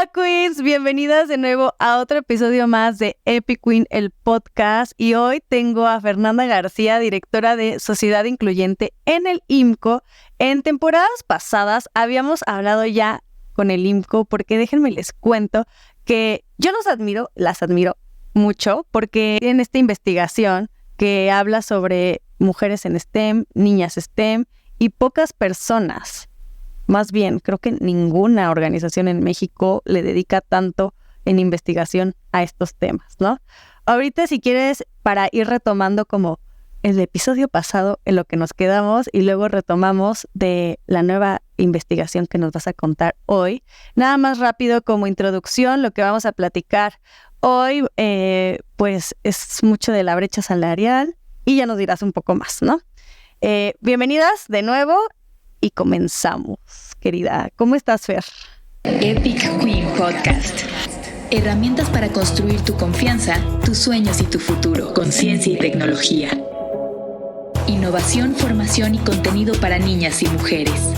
Hola Queens, bienvenidas de nuevo a otro episodio más de Epic Queen, el podcast. Y hoy tengo a Fernanda García, directora de Sociedad Incluyente en el IMCO. En temporadas pasadas habíamos hablado ya con el IMCO porque déjenme les cuento que yo las admiro mucho porque tienen esta investigación que habla sobre mujeres en STEM, niñas STEM y pocas personas. Más bien, creo que ninguna organización en México le dedica tanto en investigación a estos temas, ¿no? Ahorita, si quieres, para ir retomando como el episodio pasado en lo que nos quedamos y luego retomamos de la nueva investigación que nos vas a contar hoy. Nada más rápido como introducción, lo que vamos a platicar hoy, pues es mucho de la brecha salarial y ya nos dirás un poco más, ¿no? Bienvenidas de nuevo. Y comenzamos, querida. ¿Cómo estás, Fer? Epic Queen Podcast. Herramientas para construir tu confianza, tus sueños y tu futuro con ciencia y tecnología. Innovación, formación y contenido para niñas y mujeres.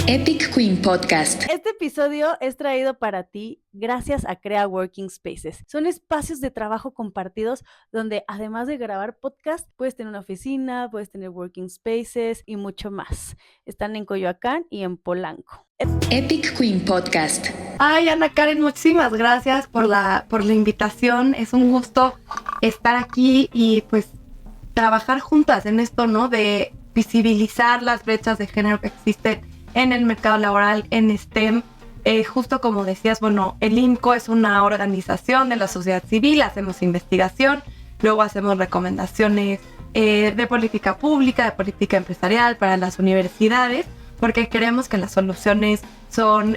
Epic Queen Podcast. Este episodio es traído para ti gracias a Crea Working Spaces. Son espacios de trabajo compartidos donde además de grabar podcast, puedes tener una oficina, puedes tener working spaces y mucho más. Están en Coyoacán y en Polanco. Epic Queen Podcast. Ay, Ana Karen, muchísimas gracias por la invitación. Es un gusto estar aquí y pues trabajar juntas en esto, ¿no? De visibilizar las brechas de género que existen en el mercado laboral, en STEM. Justo como decías, bueno, el IMCO es una organización de la sociedad civil, hacemos investigación, luego hacemos recomendaciones de política pública, de política empresarial para las universidades, porque creemos que las soluciones son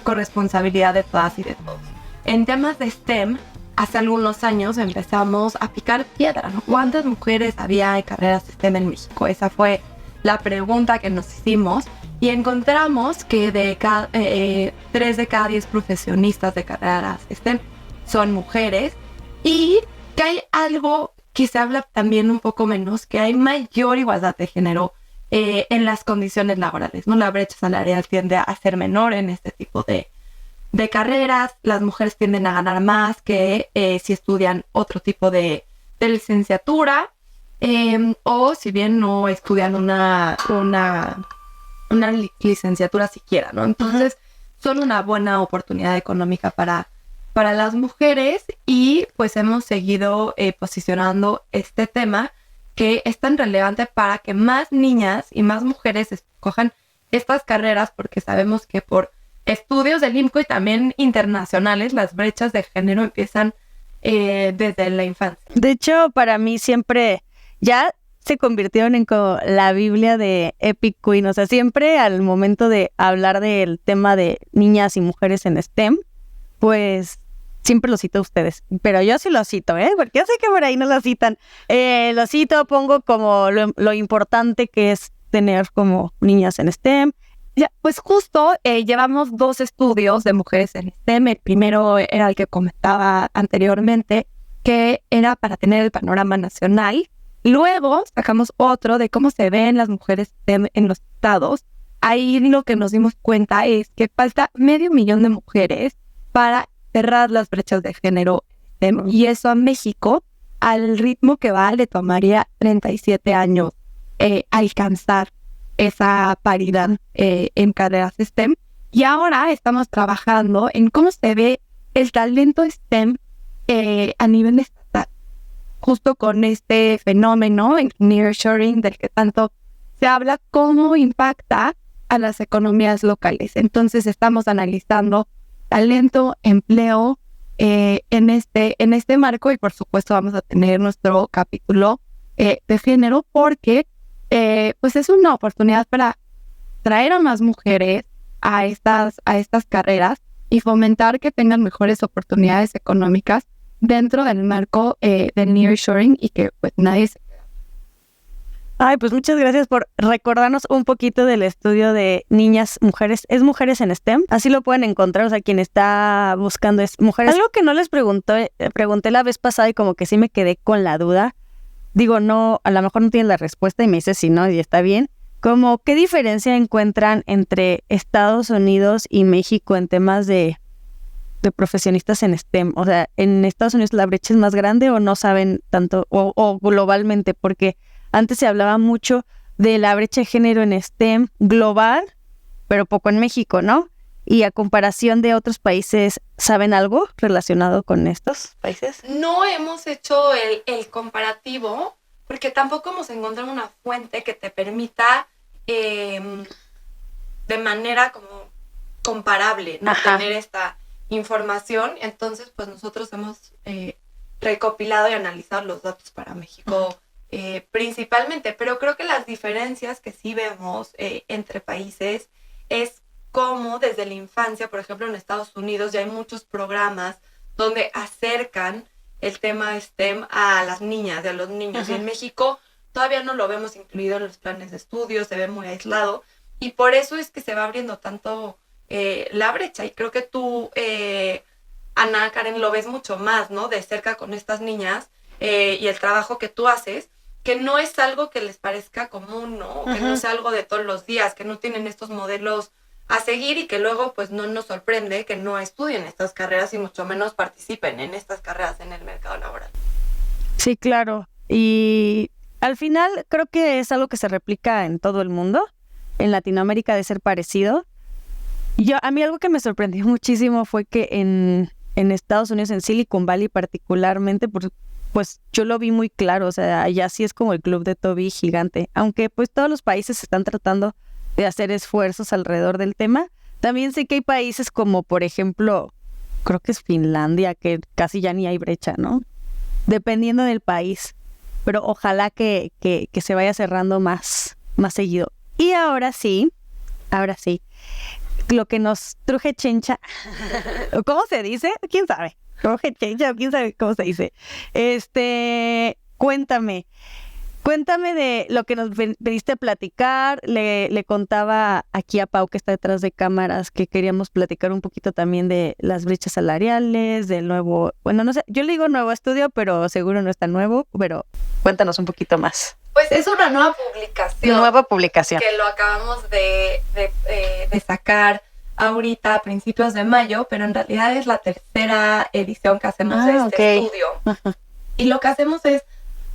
corresponsabilidad de todas y de todos. En temas de STEM, hace algunos años empezamos a picar piedra, ¿no? ¿Cuántas mujeres había en carreras STEM en México? Esa fue la pregunta que nos hicimos. Y encontramos que 3 de cada 10 profesionistas de carreras STEM son mujeres y que hay algo que se habla también un poco menos, que hay mayor igualdad de género en las condiciones laborales, ¿no? La brecha salarial tiende a ser menor en este tipo de carreras, las mujeres tienden a ganar más que si estudian otro tipo de licenciatura o si bien no estudian una licenciatura siquiera, ¿no? Entonces, son una buena oportunidad económica para las mujeres y pues hemos seguido posicionando este tema que es tan relevante para que más niñas y más mujeres escojan estas carreras, porque sabemos que por estudios del IMCO y también internacionales, las brechas de género empiezan desde la infancia. De hecho, para mí siempre ya se convirtieron en como la Biblia de Epic Queen. O sea, siempre al momento de hablar del tema de niñas y mujeres en STEM, pues siempre lo cito a ustedes. Pero yo sí lo cito, porque yo sé que por ahí no lo citan. Lo cito, pongo como lo importante que es tener como niñas en STEM. Ya, pues justo llevamos 2 estudios de mujeres en STEM. El primero era el que comentaba anteriormente, que era para tener el panorama nacional. Luego sacamos otro de cómo se ven las mujeres STEM en los estados. Ahí lo que nos dimos cuenta es que falta 500,000 de mujeres para cerrar las brechas de género STEM. Y eso a México, al ritmo que va, le tomaría 37 años alcanzar esa paridad en carreras STEM. Y ahora estamos trabajando en cómo se ve el talento STEM a nivel estatal. Justo con este fenómeno, el nearshoring, del que tanto se habla, cómo impacta a las economías locales. Entonces estamos analizando talento, empleo en este marco y por supuesto vamos a tener nuestro capítulo de género porque pues es una oportunidad para traer a más mujeres a estas carreras y fomentar que tengan mejores oportunidades económicas dentro del marco del nearshoring y que pues nadie se queda. Ay, pues muchas gracias por recordarnos un poquito del estudio de niñas, mujeres. ¿Es mujeres en STEM? Así lo pueden encontrar, o sea, quien está buscando es mujeres. Algo que no les pregunté la vez pasada y como que sí me quedé con la duda. Digo, no, a lo mejor no tienen la respuesta y me dice si no y está bien. Como, ¿qué diferencia encuentran entre Estados Unidos y México en temas de de profesionistas en STEM? O sea, ¿en Estados Unidos la brecha es más grande o no saben tanto, o globalmente? Porque antes se hablaba mucho de la brecha de género en STEM global, pero poco en México, ¿no? Y a comparación de otros países, ¿saben algo relacionado con estos países? No hemos hecho el comparativo porque tampoco hemos encontrado una fuente que te permita de manera como comparable, ¿no? Tener esta información. Entonces, pues nosotros hemos recopilado y analizado los datos para México principalmente, pero creo que las diferencias que sí vemos entre países es cómo desde la infancia, por ejemplo en Estados Unidos ya hay muchos programas donde acercan el tema STEM a las niñas y a los niños. Y en México todavía no lo vemos incluido en los planes de estudio, se ve muy aislado y por eso es que se va abriendo tanto la brecha. Y creo que tú, Ana Karen, lo ves mucho más, ¿no? De cerca con estas niñas y el trabajo que tú haces, que no es algo que les parezca común, ¿no? Que no es algo de todos los días, que no tienen estos modelos a seguir y que luego pues no nos sorprende que no estudien estas carreras y mucho menos participen en estas carreras en el mercado laboral. Sí, claro. Y al final creo que es algo que se replica en todo el mundo. En Latinoamérica de ser parecido. A mí algo que me sorprendió muchísimo fue que en Estados Unidos, en Silicon Valley particularmente, pues yo lo vi muy claro. O sea, allá sí es como el club de Toby gigante. Aunque pues todos los países están tratando de hacer esfuerzos alrededor del tema. También sé que hay países como, por ejemplo, creo que es Finlandia, que casi ya ni hay brecha, ¿no? Dependiendo del país. Pero ojalá que se vaya cerrando más seguido. Y ahora sí, lo que nos truje chencha, ¿cómo se dice? ¿Quién sabe? Truje chencha, ¿quién sabe cómo se dice? Cuéntame de lo que nos pediste platicar. Le contaba aquí a Pau, que está detrás de cámaras, que queríamos platicar un poquito también de las brechas salariales, del nuevo, bueno, no sé, yo le digo nuevo estudio, pero seguro no está nuevo, pero cuéntanos un poquito más. Pues es una nueva publicación. Nueva publicación. Que lo acabamos de sacar ahorita a principios de mayo, pero en realidad es la tercera edición que hacemos de este estudio. Y lo que hacemos es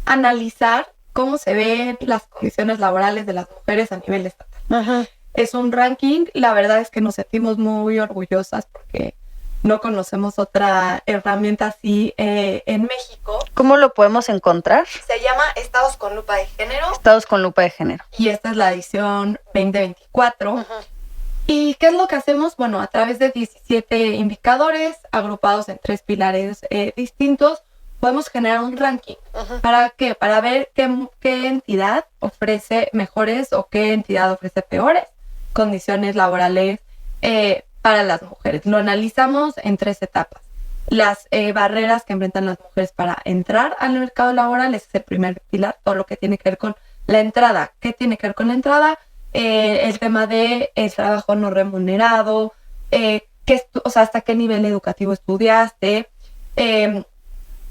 analizar cómo se ven las condiciones laborales de las mujeres a nivel estatal. Es un ranking, la verdad es que nos sentimos muy orgullosas porque no conocemos otra herramienta así en México. ¿Cómo lo podemos encontrar? Se llama Estados con Lupa de Género. Estados con Lupa de Género. Y esta es la edición 2024. ¿Y qué es lo que hacemos? Bueno, a través de 17 indicadores agrupados en 3 pilares distintos, podemos generar un ranking. ¿Para qué? Para ver qué entidad ofrece mejores o qué entidad ofrece peores condiciones laborales para las mujeres. Lo analizamos en 3 etapas. Las barreras que enfrentan las mujeres para entrar al mercado laboral, ese es el primer pilar, todo lo que tiene que ver con la entrada. ¿Qué tiene que ver con la entrada? El tema de el trabajo no remunerado, hasta qué nivel educativo estudiaste.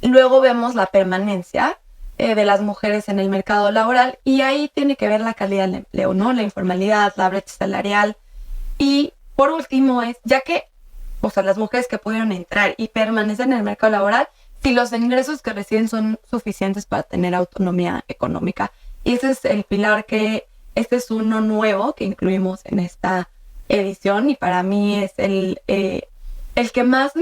Luego vemos la permanencia de las mujeres en el mercado laboral y ahí tiene que ver la calidad del empleo, ¿no? La informalidad, la brecha salarial. Y por último es, ya que las mujeres que pudieron entrar y permanecen en el mercado laboral, si los ingresos que reciben son suficientes para tener autonomía económica. Y ese es el pilar este es uno nuevo que incluimos en esta edición y para mí es el que más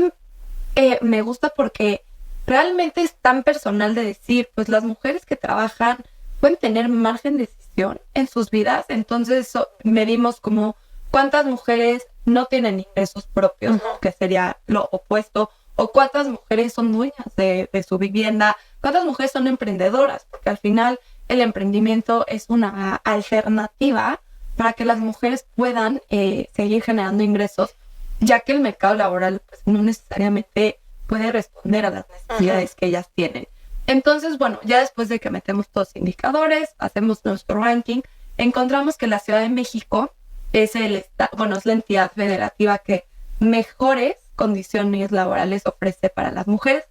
me gusta porque realmente es tan personal de decir, pues las mujeres que trabajan pueden tener margen de decisión en sus vidas, entonces medimos como cuántas mujeres no tienen ingresos propios, ¿no? Que sería lo opuesto, o cuántas mujeres son dueñas de su vivienda, cuántas mujeres son emprendedoras, porque al final el emprendimiento es una alternativa para que las mujeres puedan seguir generando ingresos, ya que el mercado laboral pues, no necesariamente puede responder a las necesidades que ellas tienen. Entonces, bueno, ya después de que metemos todos los indicadores, hacemos nuestro ranking, encontramos que la Ciudad de México es la entidad federativa que mejores condiciones laborales ofrece para las mujeres,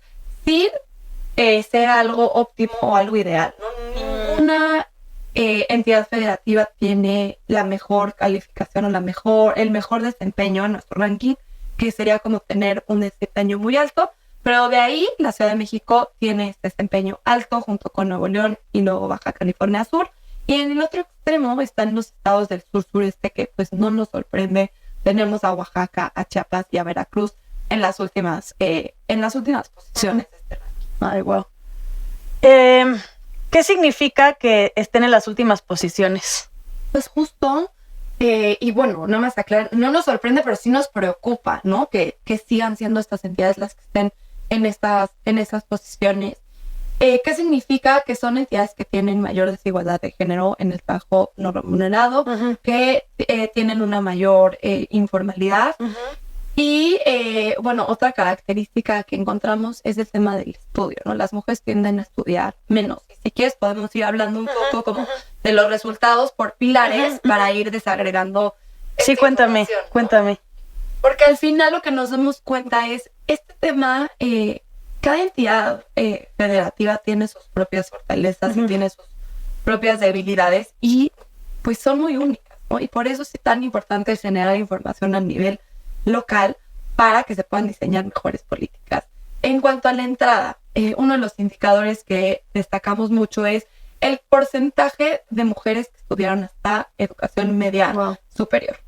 sin ser algo óptimo o algo ideal, ¿no? Ninguna entidad federativa tiene la mejor calificación o el mejor desempeño en nuestro ranking que sería como tener un desempeño muy alto, pero de ahí la Ciudad de México tiene este desempeño alto junto con Nuevo León y luego Baja California Sur. Y en el otro extremo están los estados del sur-sureste que pues no nos sorprende. Tenemos a Oaxaca, a Chiapas y a Veracruz en las últimas posiciones de este ranking. Ay, wow. ¿Qué significa que estén en las últimas posiciones? Pues justo, y bueno, no más aclarar, no nos sorprende, pero sí nos preocupa, ¿no? Que sigan siendo estas entidades las que estén en estas posiciones. ¿Qué significa? Que son entidades que tienen mayor desigualdad de género en el trabajo no remunerado, que tienen una mayor informalidad. Y bueno, otra característica que encontramos es el tema del estudio, ¿no? Las mujeres tienden a estudiar menos. Y si quieres podemos ir hablando un poco como de los resultados por pilares para ir desagregando. Sí, cuéntame. Porque al final lo que nos damos cuenta es este tema, cada entidad federativa tiene sus propias fortalezas y tiene sus propias debilidades y pues son muy únicas, ¿no? Y por eso es tan importante generar información a nivel local para que se puedan diseñar mejores políticas. En cuanto a la entrada, uno de los indicadores que destacamos mucho es el porcentaje de mujeres que estudiaron hasta educación media superior.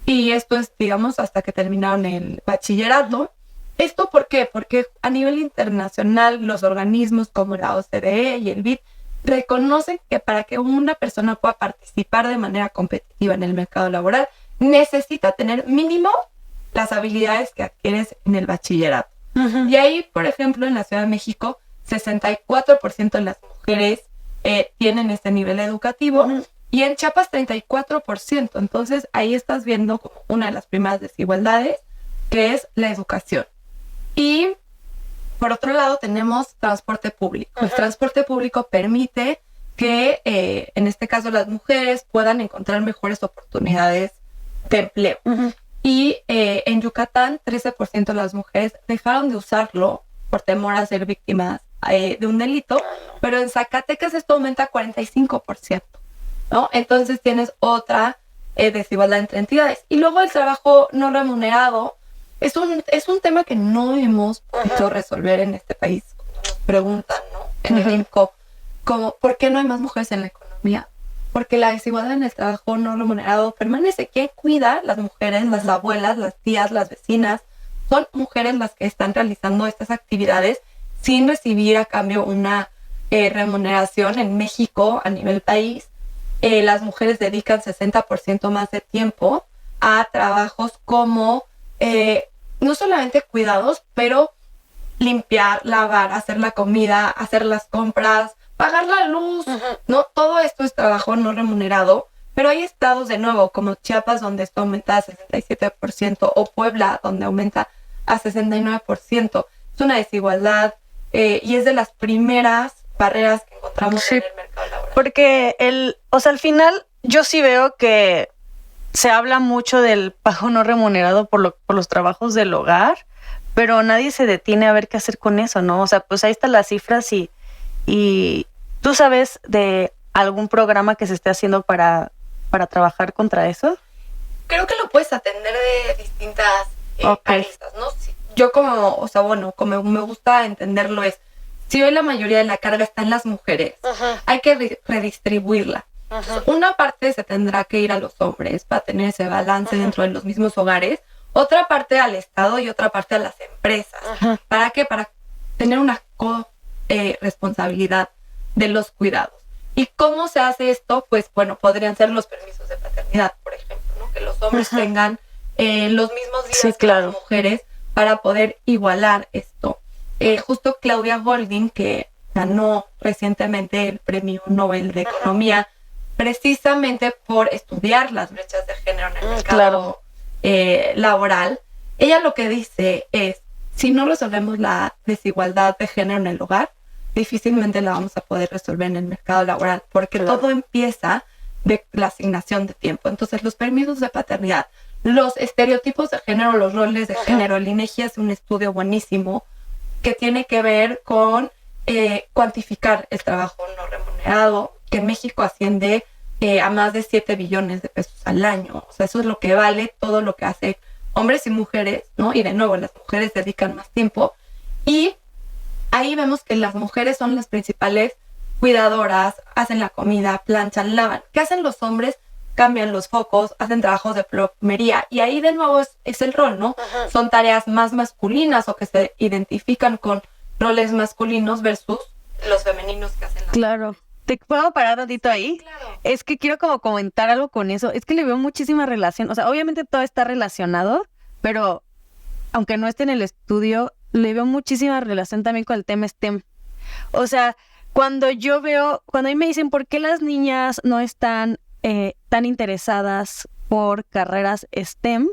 Y esto es, digamos, hasta que terminaron el bachillerato. ¿Esto por qué? Porque a nivel internacional los organismos como la OCDE y el BID reconocen que para que una persona pueda participar de manera competitiva en el mercado laboral necesita tener mínimo las habilidades que adquieres en el bachillerato. Y ahí, por ejemplo, en la Ciudad de México, 64% de las mujeres tienen este nivel educativo y en Chiapas 34%. Entonces ahí estás viendo como una de las primeras desigualdades, que es la educación. Y por otro lado tenemos transporte público. El transporte público permite que en este caso las mujeres puedan encontrar mejores oportunidades de empleo. Y en Yucatán 13% de las mujeres dejaron de usarlo por temor a ser víctimas de un delito, pero en Zacatecas esto aumenta a 45%, ¿no? Entonces tienes otra desigualdad entre entidades. Y luego el trabajo no remunerado es un tema que no hemos podido resolver en este país. Nos preguntan, ¿no? En el IMCO, como, ¿por qué no hay más mujeres en la economía? Porque la desigualdad en el trabajo no remunerado permanece. ¿Quién cuida? Las mujeres, las abuelas, las tías, las vecinas. Son mujeres las que están realizando estas actividades sin recibir a cambio una remuneración. En México, a nivel país, las mujeres dedican 60% más de tiempo a trabajos como no solamente cuidados, pero limpiar, lavar, hacer la comida, hacer las compras, pagar la luz, ¿no? Todo esto es trabajo no remunerado, pero hay estados de nuevo, como Chiapas, donde esto aumenta a 67%, o Puebla, donde aumenta a 69%. Es una desigualdad y es de las primeras barreras que encontramos en el mercado laboral. Porque al final yo sí veo que se habla mucho del pago no remunerado por los trabajos del hogar, pero nadie se detiene a ver qué hacer con eso, ¿no? O sea, pues ahí están las cifras y ¿tú sabes de algún programa que se esté haciendo para trabajar contra eso? Creo que lo puedes atender de distintas aristas, ¿no? Yo como me gusta entenderlo es, si hoy la mayoría de la carga está en las mujeres, hay que redistribuirla. Una parte se tendrá que ir a los hombres para tener ese balance dentro de los mismos hogares, otra parte al Estado y otra parte a las empresas. ¿Para qué? Para tener una responsabilidad de los cuidados. ¿Y cómo se hace esto? Pues bueno, podrían ser los permisos de paternidad, por ejemplo, ¿no? Que los hombres tengan los mismos días que las mujeres para poder igualar esto. Justo Claudia Goldin, que ganó recientemente el Premio Nobel de Economía, precisamente por estudiar las brechas de género en el mercado laboral, ella lo que dice es, si no resolvemos la desigualdad de género en el hogar, difícilmente la vamos a poder resolver en el mercado laboral, porque todo empieza de la asignación de tiempo. Entonces, los permisos de paternidad, los estereotipos de género, los roles de género, el INEGI hace un estudio buenísimo que tiene que ver con cuantificar el trabajo no remunerado, que México asciende a más de 7 billones de pesos al año. O sea, eso es lo que vale todo lo que hace hombres y mujeres, ¿no? Y de nuevo, las mujeres dedican más tiempo. Y ahí vemos que las mujeres son las principales cuidadoras, hacen la comida, planchan, lavan. ¿Qué hacen los hombres? Cambian los focos, hacen trabajos de plomería. Y ahí de nuevo es el rol, ¿no? Ajá. Son tareas más masculinas o que se identifican con roles masculinos versus los femeninos que hacen la Claro. ¿Te puedo parar tantito ahí? Claro. Es que quiero como comentar algo con eso. Es que le veo muchísima relación. O sea, obviamente todo está relacionado, pero aunque no esté en el estudio, le veo muchísima relación también con el tema STEM. O sea, cuando a mí me dicen por qué las niñas no están tan interesadas por carreras STEM,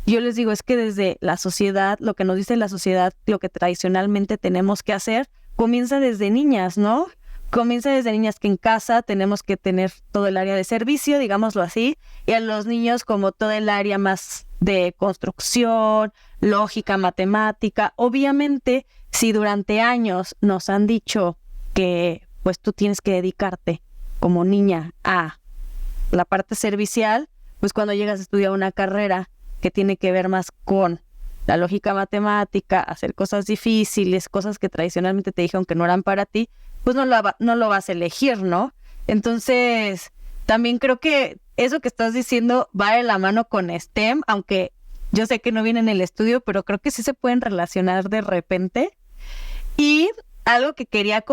yo les digo, es que desde la sociedad, lo que nos dice la sociedad, lo que tradicionalmente tenemos que hacer, comienza desde niñas, ¿no? Comienza desde niñas, que en casa tenemos que tener todo el área de servicio, digámoslo así, y a los niños como todo el área más de construcción, lógica, matemática. Obviamente, si durante años nos han dicho que pues tú tienes que dedicarte como niña a la parte servicial, pues cuando llegas a estudiar una carrera que tiene que ver más con la lógica matemática, hacer cosas difíciles, cosas que tradicionalmente te dijeron que no eran para ti, pues no lo vas a elegir, ¿no? Entonces, también creo que eso que estás diciendo va de la mano con STEM, aunque yo sé que no viene en el estudio, pero creo que sí se pueden relacionar de repente. Y algo que quería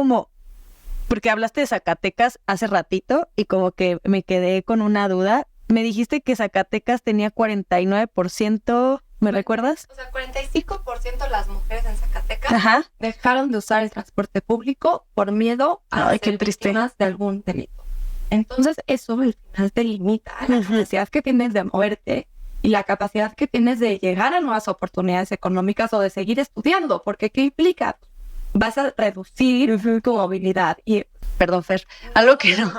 porque hablaste de Zacatecas hace ratito y como que me quedé con una duda. Me dijiste que Zacatecas tenía 49%, ¿me recuerdas? O sea, 45% de las mujeres en Zacatecas Ajá. dejaron de usar el transporte público por miedo a Ay, qué ser triste. víctimas de algún delito. Entonces, eso al final te limita la capacidad que tienes de moverte y la capacidad que tienes de llegar a nuevas oportunidades económicas o de seguir estudiando, porque ¿qué implica? Vas a reducir tu movilidad y Perdón, Fer, algo que no.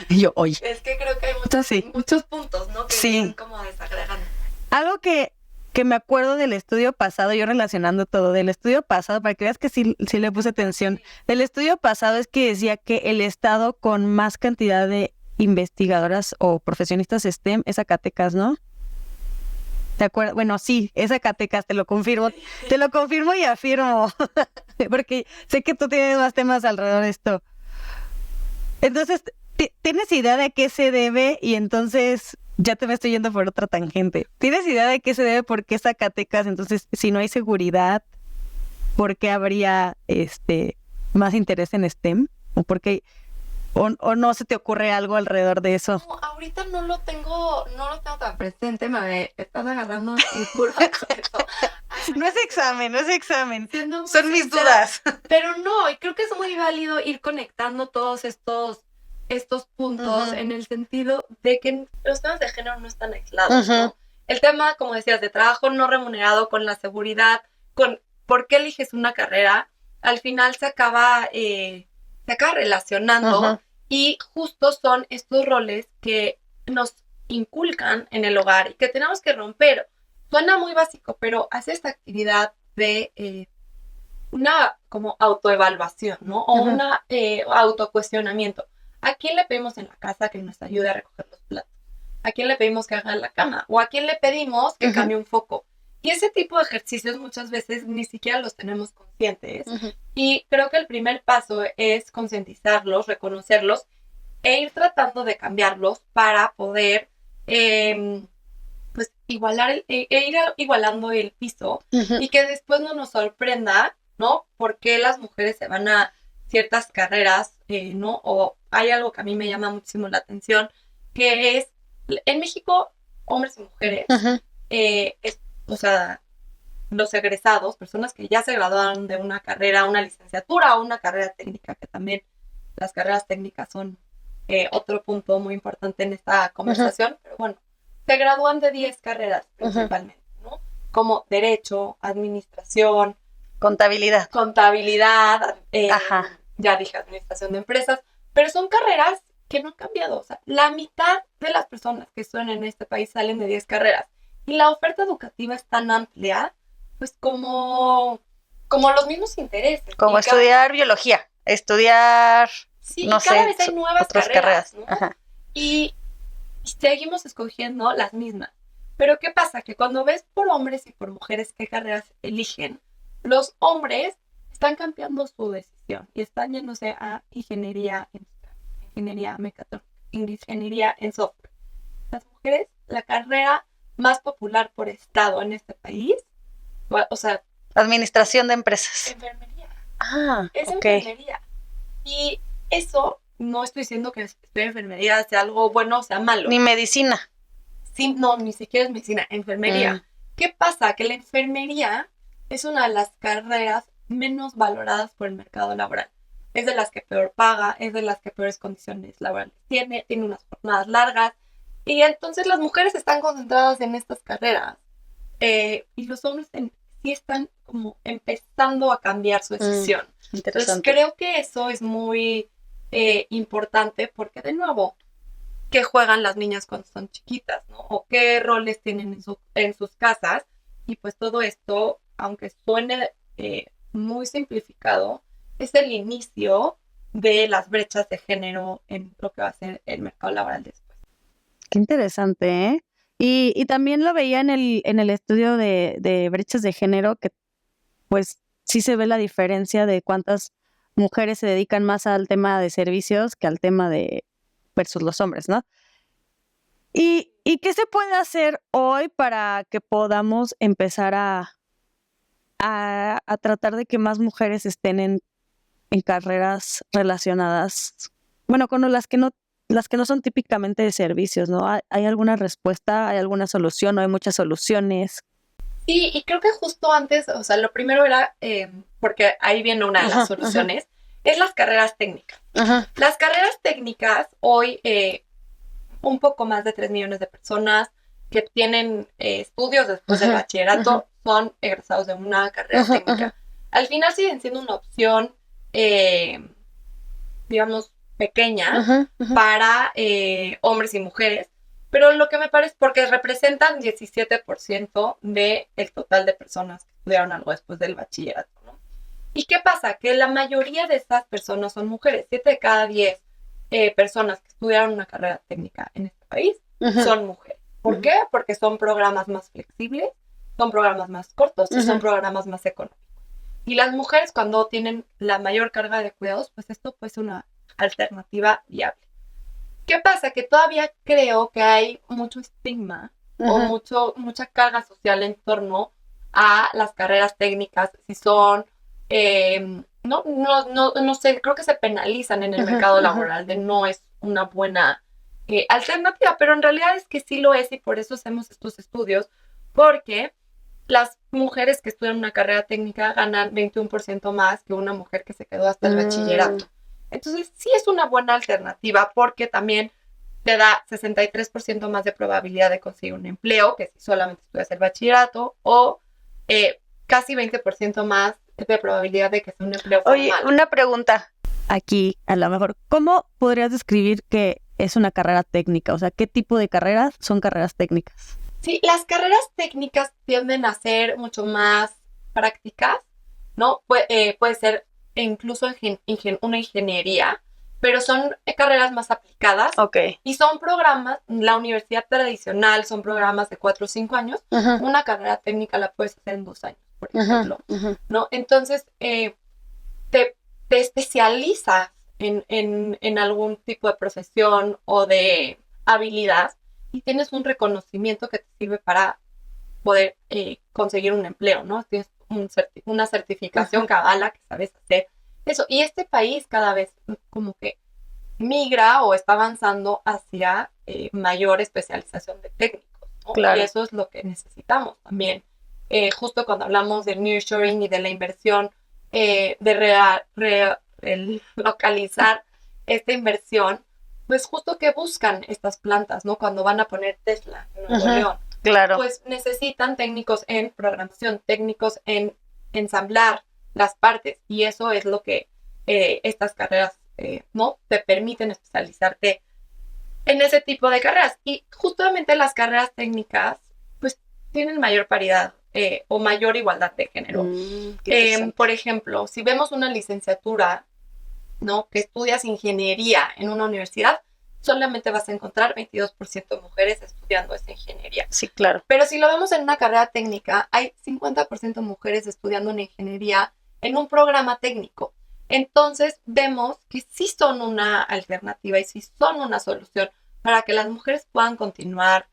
Y yo, oye. es que creo que hay Sí. muchos puntos, ¿no? Que Sí. están como desagregando. Algo que me acuerdo del estudio pasado, yo relacionando todo, del estudio pasado, para que veas que sí le puse atención, del estudio pasado es que decía que el estado con más cantidad de investigadoras o profesionistas STEM es Zacatecas, ¿no? ¿Te acuerdas? Bueno, sí, es Zacatecas, te lo confirmo y afirmo, porque sé que tú tienes más temas alrededor de esto. Entonces, ¿tienes idea de a qué se debe? Y entonces, ya te me estoy yendo por otra tangente. ¿Tienes idea de qué se debe? ¿Por qué Zacatecas? Entonces, si no hay seguridad, ¿por qué habría más interés en STEM? ¿O por qué? ¿O no se te ocurre algo alrededor de eso? No, ahorita no lo tengo tan presente, me estás agarrando en curva con eso. No es examen. Siendo muy Son mis sincera, dudas. Pero no, y creo que es muy válido ir conectando todos estos puntos en el sentido de que los temas de género no están aislados, ¿no? El tema, como decías, de trabajo no remunerado, con la seguridad, con por qué eliges una carrera, al final se acaba relacionando y justo son estos roles que nos inculcan en el hogar y que tenemos que romper. Suena muy básico, pero hace esta actividad de una como autoevaluación, ¿no? O una autocuestionamiento. ¿A quién le pedimos en la casa que nos ayude a recoger los platos? ¿A quién le pedimos que haga la cama? ¿O a quién le pedimos que cambie un foco? Y ese tipo de ejercicios muchas veces ni siquiera los tenemos conscientes. Y creo que el primer paso es concientizarlos, reconocerlos e ir tratando de cambiarlos para poder pues igualar ir igualando el piso y que después no nos sorprenda, ¿no? Por qué las mujeres se van a ciertas carreras, ¿no? O hay algo que a mí me llama muchísimo la atención, que es, en México, hombres y mujeres, o sea, los egresados, personas que ya se graduaron de una carrera, una licenciatura o una carrera técnica, que también las carreras técnicas son otro punto muy importante en esta conversación, pero bueno, se gradúan de 10 carreras principalmente, ¿no? Como Derecho, Administración, Contabilidad, ya dije Administración de Empresas, pero son carreras que no han cambiado. O sea, la mitad de las personas que están en este país salen de 10 carreras y la oferta educativa es tan amplia, pues como los mismos intereses. Como estudiar biología, estudiar, sí, no y cada sé, vez hay nuevas otras carreras, ¿no? Ajá. Y seguimos escogiendo las mismas. Pero ¿qué pasa? Que cuando ves por hombres y por mujeres qué carreras eligen, los hombres están cambiando su decisión y están yéndose a ingeniería mecatrónica, ingeniería en software. Las mujeres, la carrera más popular por estado en este país, o sea, Administración de empresas. enfermería. Es Enfermería. Y eso, no estoy diciendo que estudiar enfermería sea algo bueno o sea malo. Ni medicina. Sí, no, ni siquiera es medicina, enfermería. ¿Qué pasa? Que la enfermería es una de las carreras menos valoradas por el mercado laboral. Es de las que peor paga, es de las que peores condiciones laborales tiene unas jornadas largas. Y entonces las mujeres están concentradas en estas carreras. Y los hombres sí están como empezando a cambiar su decisión. Entonces creo que eso es muy importante porque, de nuevo, qué juegan las niñas cuando son chiquitas, ¿no? O qué roles tienen en sus casas. Y pues todo esto, aunque suene muy simplificado, es el inicio de las brechas de género en lo que va a ser el mercado laboral después. Qué interesante, ¿eh? Y también lo veía en el estudio de brechas de género, que pues sí se ve la diferencia de cuántas mujeres se dedican más al tema de servicios que al tema de versus los hombres, ¿no? ¿Y qué se puede hacer hoy para que podamos empezar a tratar de que más mujeres estén en carreras relacionadas, bueno, con las que no son típicamente de servicios, ¿no? ¿Hay alguna respuesta? ¿Hay alguna solución? ¿No hay muchas soluciones? Sí, y creo que justo antes, o sea, lo primero era, porque ahí viene una de las soluciones, es las carreras técnicas. Las carreras técnicas, hoy un poco más de 3 millones de personas que tienen estudios después del bachillerato son egresados de una carrera técnica. Al final siguen siendo una opción, digamos, pequeña para hombres y mujeres, pero lo que me parece, porque representan 17% del total de personas que estudiaron algo después del bachillerato, ¿no? ¿Y qué pasa? Que la mayoría de estas personas son mujeres. 7 de cada 10 personas que estudiaron una carrera técnica en este país son mujeres. ¿Por qué? Porque son programas más flexibles, son programas más cortos y son programas más económicos. Y las mujeres, cuando tienen la mayor carga de cuidados, pues esto puede ser una alternativa viable. ¿Qué pasa? Que todavía creo que hay mucho estigma o mucha carga social en torno a las carreras técnicas, si son, no sé, creo que se penalizan en el mercado laboral de no es una buena alternativa, pero en realidad es que sí lo es y por eso hacemos estos estudios, porque las mujeres que estudian una carrera técnica ganan 21% más que una mujer que se quedó hasta el bachillerato. Entonces, sí es una buena alternativa porque también te da 63% más de probabilidad de conseguir un empleo que si solamente estudias el bachillerato o casi 20% más de probabilidad de que sea un empleo formal. Oye, una pregunta aquí, a lo mejor. ¿Cómo podrías describir que es una carrera técnica? O sea, ¿qué tipo de carreras son carreras técnicas? Sí, las carreras técnicas tienden a ser mucho más prácticas, ¿no? Puede ser incluso una ingeniería, pero son carreras más aplicadas. Y son programas, la universidad tradicional son programas de 4 o 5 años. Una carrera técnica la puedes hacer en 2 años, por ejemplo, ¿no? Entonces, te especializas en algún tipo de profesión o de habilidad y tienes un reconocimiento que te sirve para poder conseguir un empleo, ¿no? Tienes una certificación que avala que sabes hacer eso. Y este país cada vez como que migra o está avanzando hacia mayor especialización de técnicos, ¿no? Claro. Y eso es lo que necesitamos también. Justo cuando hablamos del nearshoring y de la inversión, de localizar esta inversión, pues justo que buscan estas plantas, ¿no? Cuando van a poner Tesla en Nuevo León. Claro. Pues necesitan técnicos en programación, técnicos en ensamblar las partes. Y eso es lo que estas carreras, ¿no? Te permiten especializarte en ese tipo de carreras. Y justamente las carreras técnicas, pues tienen mayor paridad o mayor igualdad de género. Por ejemplo, si vemos una licenciatura, ¿no? Que estudias ingeniería en una universidad, solamente vas a encontrar 22% mujeres estudiando esa ingeniería. Sí, claro. Pero si lo vemos en una carrera técnica, hay 50% mujeres estudiando una ingeniería en un programa técnico. Entonces vemos que sí son una alternativa y sí son una solución para que las mujeres puedan continuar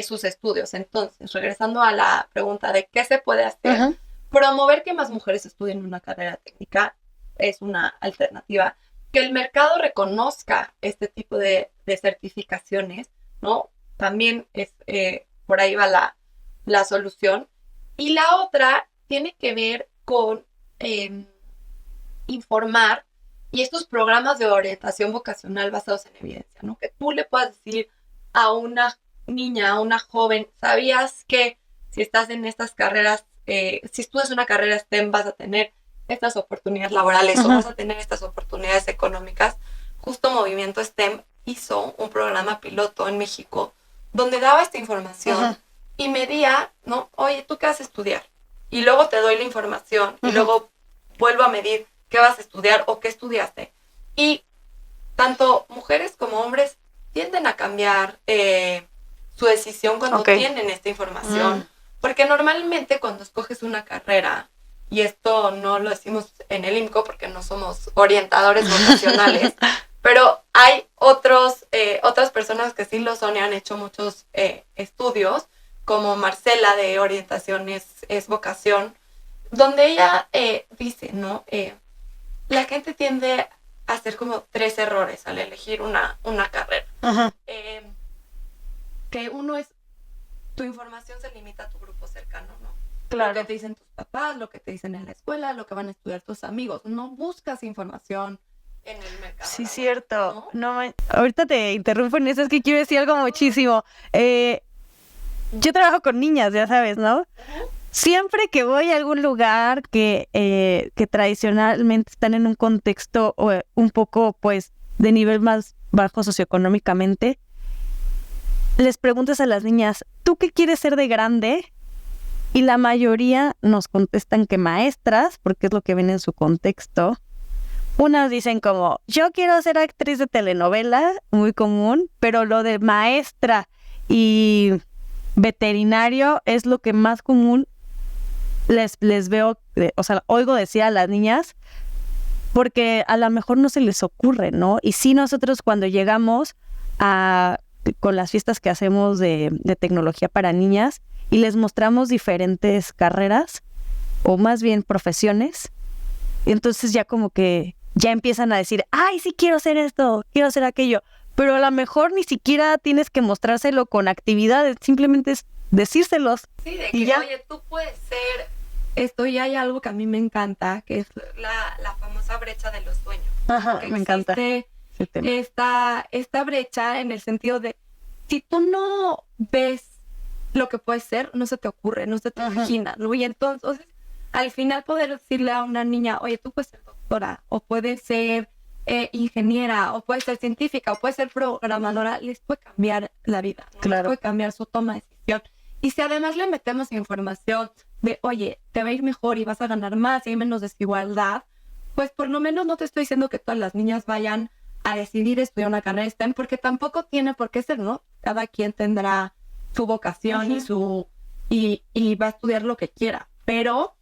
sus estudios. Entonces, regresando a la pregunta de qué se puede hacer, Ajá. promover que más mujeres estudien una carrera técnica es una alternativa. Que el mercado reconozca este tipo de certificaciones, ¿no? También es, por ahí va la solución. Y la otra tiene que ver con informar y estos programas de orientación vocacional basados en evidencia, ¿no? Que tú le puedas decir a una niña, a una joven, ¿sabías que si estás en estas carreras, si estudias una carrera STEM vas a tener estas oportunidades laborales o vas a tener estas oportunidades económicas? Justo Movimiento STEM hizo un programa piloto en México donde daba esta información y medía, ¿no? Oye, ¿tú qué vas a estudiar? Y luego te doy la información y luego vuelvo a medir qué vas a estudiar o qué estudiaste. Y tanto mujeres como hombres tienden a cambiar su decisión cuando tienen esta información. Porque normalmente cuando escoges una carrera, y esto no lo decimos en el IMCO porque no somos orientadores vocacionales, pero hay otras personas que sí lo son y han hecho muchos estudios, como Marcela de Orientación es Vocación, donde ella dice, ¿no? La gente tiende a hacer como 3 errores al elegir una carrera. Que uno es, tu información se limita a tu grupo cercano, ¿no? Claro. Lo que te dicen tus papás, lo que te dicen en la escuela, lo que van a estudiar tus amigos. No buscas información en el mercado. Sí, cierto. ¿No? Ahorita te interrumpo en eso, es que quiero decir algo muchísimo. Yo trabajo con niñas, ya sabes, ¿no? Siempre que voy a algún lugar que tradicionalmente están en un contexto un poco, pues, de nivel más bajo socioeconómicamente, les preguntas a las niñas, ¿tú qué quieres ser de grande? Y la mayoría nos contestan que maestras, porque es lo que ven en su contexto. Unas dicen como, yo quiero ser actriz de telenovela, muy común, pero lo de maestra y veterinario es lo que más común les veo, o sea, oigo decir a las niñas, porque a lo mejor no se les ocurre, ¿no? Y sí, nosotros cuando llegamos con las fiestas que hacemos de tecnología para niñas y les mostramos diferentes carreras, o más bien profesiones, entonces ya como que ya empiezan a decir, ay, sí quiero hacer esto, quiero hacer aquello, pero a lo mejor ni siquiera tienes que mostrárselo con actividades, simplemente es decírselos. Sí, de que, oye, tú puedes ser esto, y hay algo que a mí me encanta, que es la famosa brecha de los sueños. Ajá, me encanta. Esta brecha en el sentido de, si tú no ves lo que puede ser, no se te ocurre, no se te imagina, ¿no? Y entonces, al final poder decirle a una niña, oye, tú puedes ser doctora, o puedes ser ingeniera, o puedes ser científica, o puedes ser programadora, les puede cambiar la vida, ¿no? Claro. Les puede cambiar su toma de decisión. Y si además le metemos información de, oye, te va a ir mejor y vas a ganar más y hay menos desigualdad, pues por lo menos no te estoy diciendo que todas las niñas vayan a decidir estudiar una carrera STEM, porque tampoco tiene por qué ser, ¿no? Cada quien tendrá su vocación y va a estudiar lo que quiera. Pero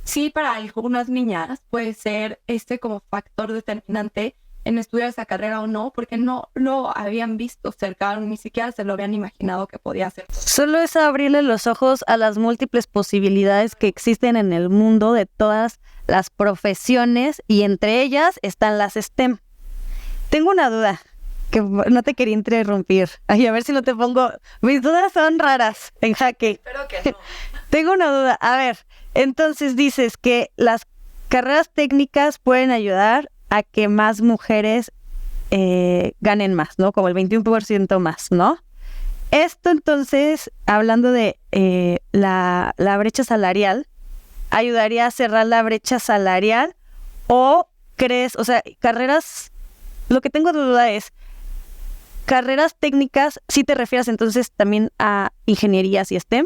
sí, para algunas niñas puede ser como factor determinante en estudiar esa carrera o no, porque no lo habían visto cerca, ni siquiera se lo habían imaginado que podía hacer. Solo es abrirle los ojos a las múltiples posibilidades que existen en el mundo de todas las profesiones, y entre ellas están las STEM. Tengo una duda, que no te quería interrumpir. Ay, a ver si no te pongo... Mis dudas son raras, en jaque. Espero que no. Tengo una duda. A ver, entonces dices que las carreras técnicas pueden ayudar a que más mujeres ganen más, ¿no? Como el 21% más, ¿no? Esto entonces, hablando de la brecha salarial, ¿ayudaría a cerrar la brecha salarial? ¿O crees, o sea, carreras... Lo que tengo de duda es, ¿carreras técnicas sí te refieres entonces también a ingenierías y STEM?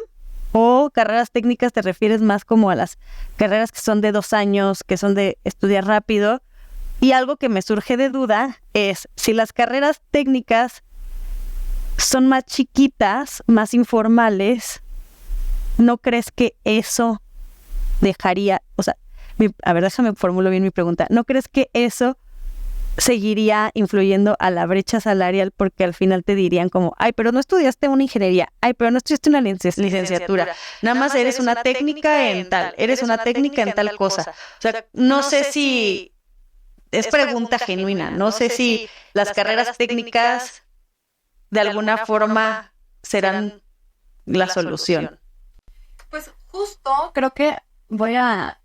¿O carreras técnicas te refieres más como a las carreras que son de 2 años, que son de estudiar rápido? Y algo que me surge de duda es, si las carreras técnicas son más chiquitas, más informales, ¿no crees que eso dejaría, o sea, a ver, déjame formulo bien mi pregunta, ¿no crees que eso seguiría influyendo a la brecha salarial? Porque al final te dirían como, ay, pero no estudiaste una ingeniería, ay, pero no estudiaste una licenciatura, nada más eres una técnica en tal, eres una técnica en tal cosa. O sea, no sé si, es pregunta genuina, no sé si las carreras técnicas de alguna forma serán la solución. Pues justo creo que voy a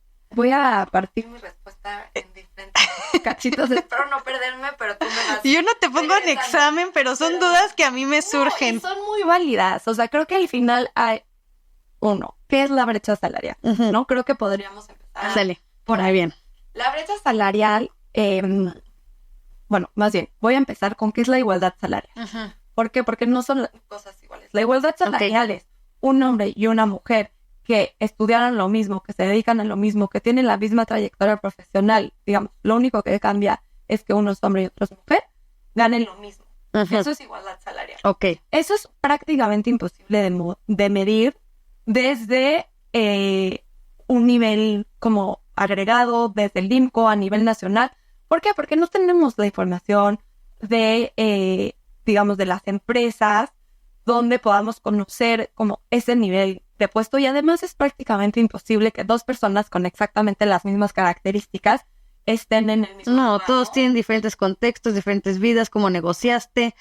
partir mi respuesta en diferentes cachitos. Espero no perderme, pero tú me vas... Yo no te pongo en examen, pero son dudas que a mí me surgen. Y son muy válidas. O sea, creo que al final hay uno. ¿Qué es la brecha salarial? ¿No? Creo que podríamos empezar. Sale, por ahí bien. La brecha salarial, bueno, más bien, voy a empezar con qué es la igualdad salarial. ¿Por qué? Porque no son cosas iguales. La igualdad salarial es un hombre y una mujer que estudiaran lo mismo, que se dedican a lo mismo, que tienen la misma trayectoria profesional. Digamos, lo único que cambia es que uno es hombre y otro es mujer, ganen lo mismo. Eso es igualdad salarial. Eso es prácticamente imposible de medir desde un nivel como agregado, desde el IMCO a nivel nacional. ¿Por qué? Porque no tenemos la información de, digamos, de las empresas donde podamos conocer como ese nivel de puesto, y además es prácticamente imposible que dos personas con exactamente las mismas características estén en el mismo lugar, todos tienen diferentes contextos, diferentes vidas, cómo negociaste,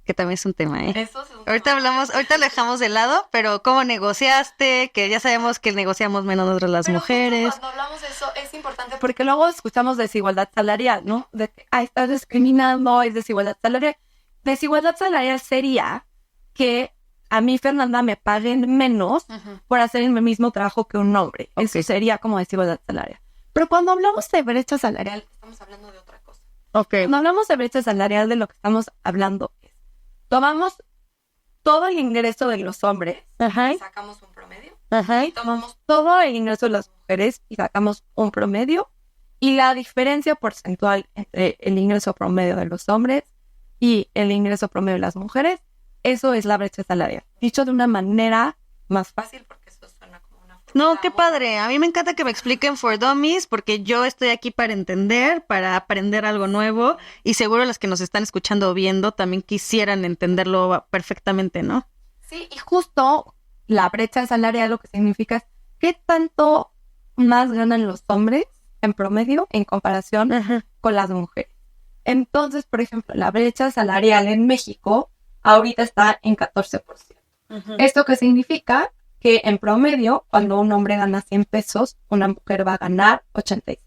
que también es un tema, Eso es un ahorita tema. ahorita lo dejamos de lado, pero cómo negociaste, que ya sabemos que negociamos menos nosotros las mujeres. Cuando hablamos de eso es importante porque luego escuchamos desigualdad salarial, ¿no? De que, estás discriminando, es desigualdad salarial. Desigualdad salarial sería que a mí, Fernanda, me paguen menos por hacer el mismo trabajo que un hombre. Eso sería como desigualdad salarial. Pero cuando hablamos de brecha salarial, estamos hablando de otra cosa. Cuando hablamos de brecha salarial, de lo que estamos hablando es, tomamos todo el ingreso de los hombres y sacamos un promedio. Y tomamos todo el ingreso de las mujeres y sacamos un promedio. Y la diferencia porcentual entre el ingreso promedio de los hombres y el ingreso promedio de las mujeres, eso es la brecha salarial. Dicho de una manera más fácil, porque eso suena como una... No, qué padre. A mí me encanta que me expliquen for dummies, porque yo estoy aquí para entender, para aprender algo nuevo, y seguro las que nos están escuchando o viendo también quisieran entenderlo perfectamente, ¿no? Sí, y justo la brecha salarial lo que significa es qué tanto más ganan los hombres en promedio en comparación con las mujeres. Entonces, por ejemplo, la brecha salarial en México ahorita está en 14%. ¿Esto qué significa? Que en promedio, cuando un hombre gana 100 pesos, una mujer va a ganar 86.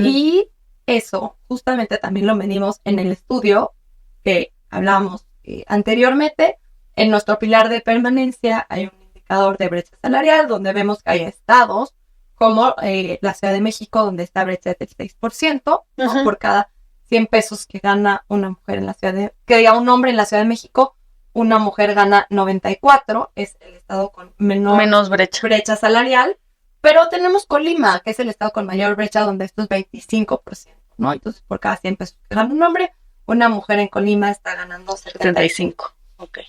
Y eso justamente también lo medimos en el estudio que hablamos anteriormente. En nuestro pilar de permanencia hay un indicador de brecha salarial donde vemos que hay estados como la Ciudad de México, donde está brecha del 6%, ¿no? Por cada 100 pesos que gana una mujer en la que diga un hombre en la Ciudad de México, una mujer gana 94, es el estado con menos brecha salarial, pero tenemos Colima, que es el estado con mayor brecha, donde esto es 25%, ¿no? Entonces, por cada 100 pesos que gana un hombre, una mujer en Colima está ganando 75.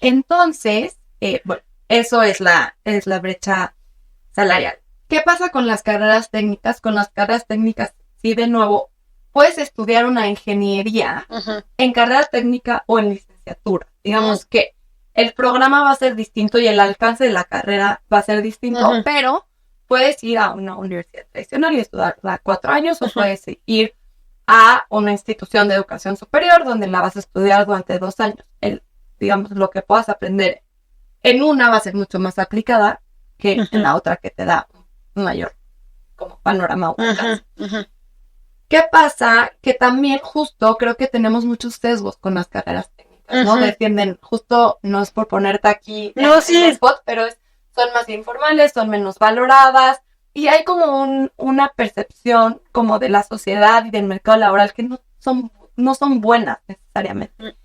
Entonces, bueno, eso es la brecha salarial. ¿Qué pasa con las carreras técnicas? Con las carreras técnicas, sí, de nuevo, puedes estudiar una ingeniería en carrera técnica o en licenciatura. Digamos que el programa va a ser distinto y el alcance de la carrera va a ser distinto, pero puedes ir a una universidad tradicional y estudiarla 4 años, o puedes ir a una institución de educación superior donde la vas a estudiar durante 2 años. Digamos, lo que puedas aprender en una va a ser mucho más aplicada que en la otra, que te da un mayor como panorama. ¿Qué pasa? Que también justo creo que tenemos muchos sesgos con las carreras técnicas, ¿no? Defienden, justo, no es por ponerte aquí en el spot, pero son más informales, son menos valoradas, y hay como una percepción como de la sociedad y del mercado laboral que no son buenas necesariamente.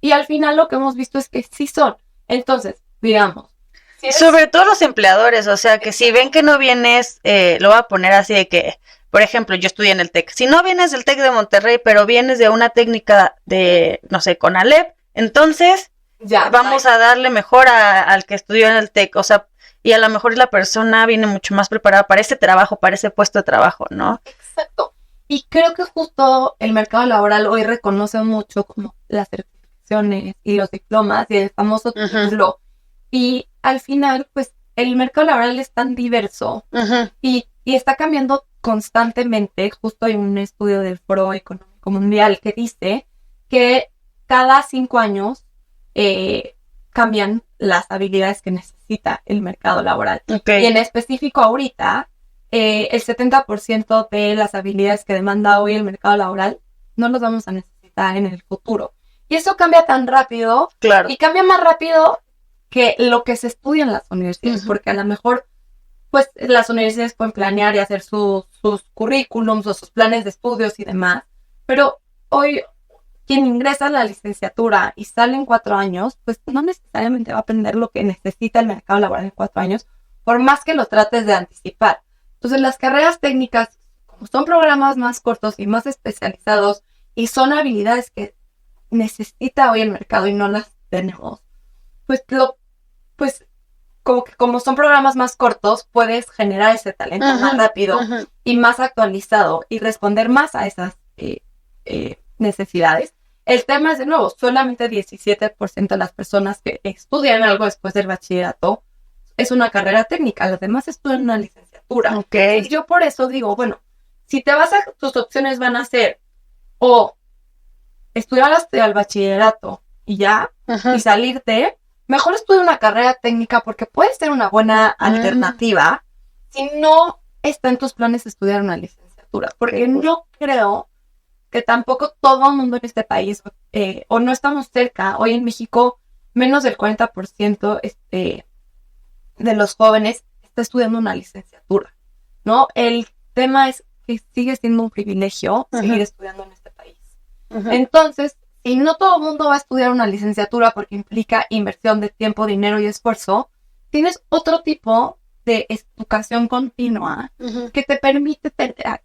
Y al final lo que hemos visto es que sí son. Entonces, digamos, sobre todo los empleadores, o sea, que si ven que no vienes, lo voy a poner así de que, por ejemplo, yo estudié en el TEC. Si no vienes del TEC de Monterrey, pero vienes de una técnica de, no sé, CONALEP, entonces Ya, vamos a darle mejor al que estudió en el TEC. O sea, y a lo mejor la persona viene mucho más preparada para ese trabajo, para ese puesto de trabajo, ¿no? Exacto. Y creo que justo el mercado laboral hoy reconoce mucho como las certificaciones y los diplomas y el famoso título. Y al final, pues, el mercado laboral es tan diverso y está cambiando constantemente. Justo hay un estudio del Foro Económico Mundial que dice que cada 5 años cambian las habilidades que necesita el mercado laboral. Y en específico ahorita, el 70% de las habilidades que demanda hoy el mercado laboral no los vamos a necesitar en el futuro. Y eso cambia tan rápido, claro, y cambia más rápido que lo que se estudia en las universidades, porque a lo mejor pues las universidades pueden planear y hacer sus currículums o sus planes de estudios y demás, pero hoy quien ingresa a la licenciatura y sale en 4 años, pues no necesariamente va a aprender lo que necesita el mercado laboral en 4 años, por más que lo trates de anticipar. Entonces las carreras técnicas, como son programas más cortos y más especializados y son habilidades que necesita hoy el mercado y no las tenemos, pues como son programas más cortos, puedes generar ese talento más rápido y más actualizado y responder más a esas necesidades. El tema es, de nuevo, solamente 17% de las personas que estudian algo después del bachillerato es una carrera técnica, los demás estudian una licenciatura. Entonces, yo por eso digo, bueno, si te vas tus opciones van a ser o estudiar hasta el bachillerato y ya, y salirte, mejor estudia una carrera técnica porque puede ser una buena alternativa si no está en tus planes estudiar una licenciatura, porque no creo que tampoco todo el mundo en este país, o no estamos cerca. Hoy en México, menos del 40% de los jóvenes está estudiando una licenciatura, ¿no? El tema es que sigue siendo un privilegio seguir estudiando en este país. Entonces, si no todo el mundo va a estudiar una licenciatura porque implica inversión de tiempo, dinero y esfuerzo, tienes otro tipo de educación continua que te permite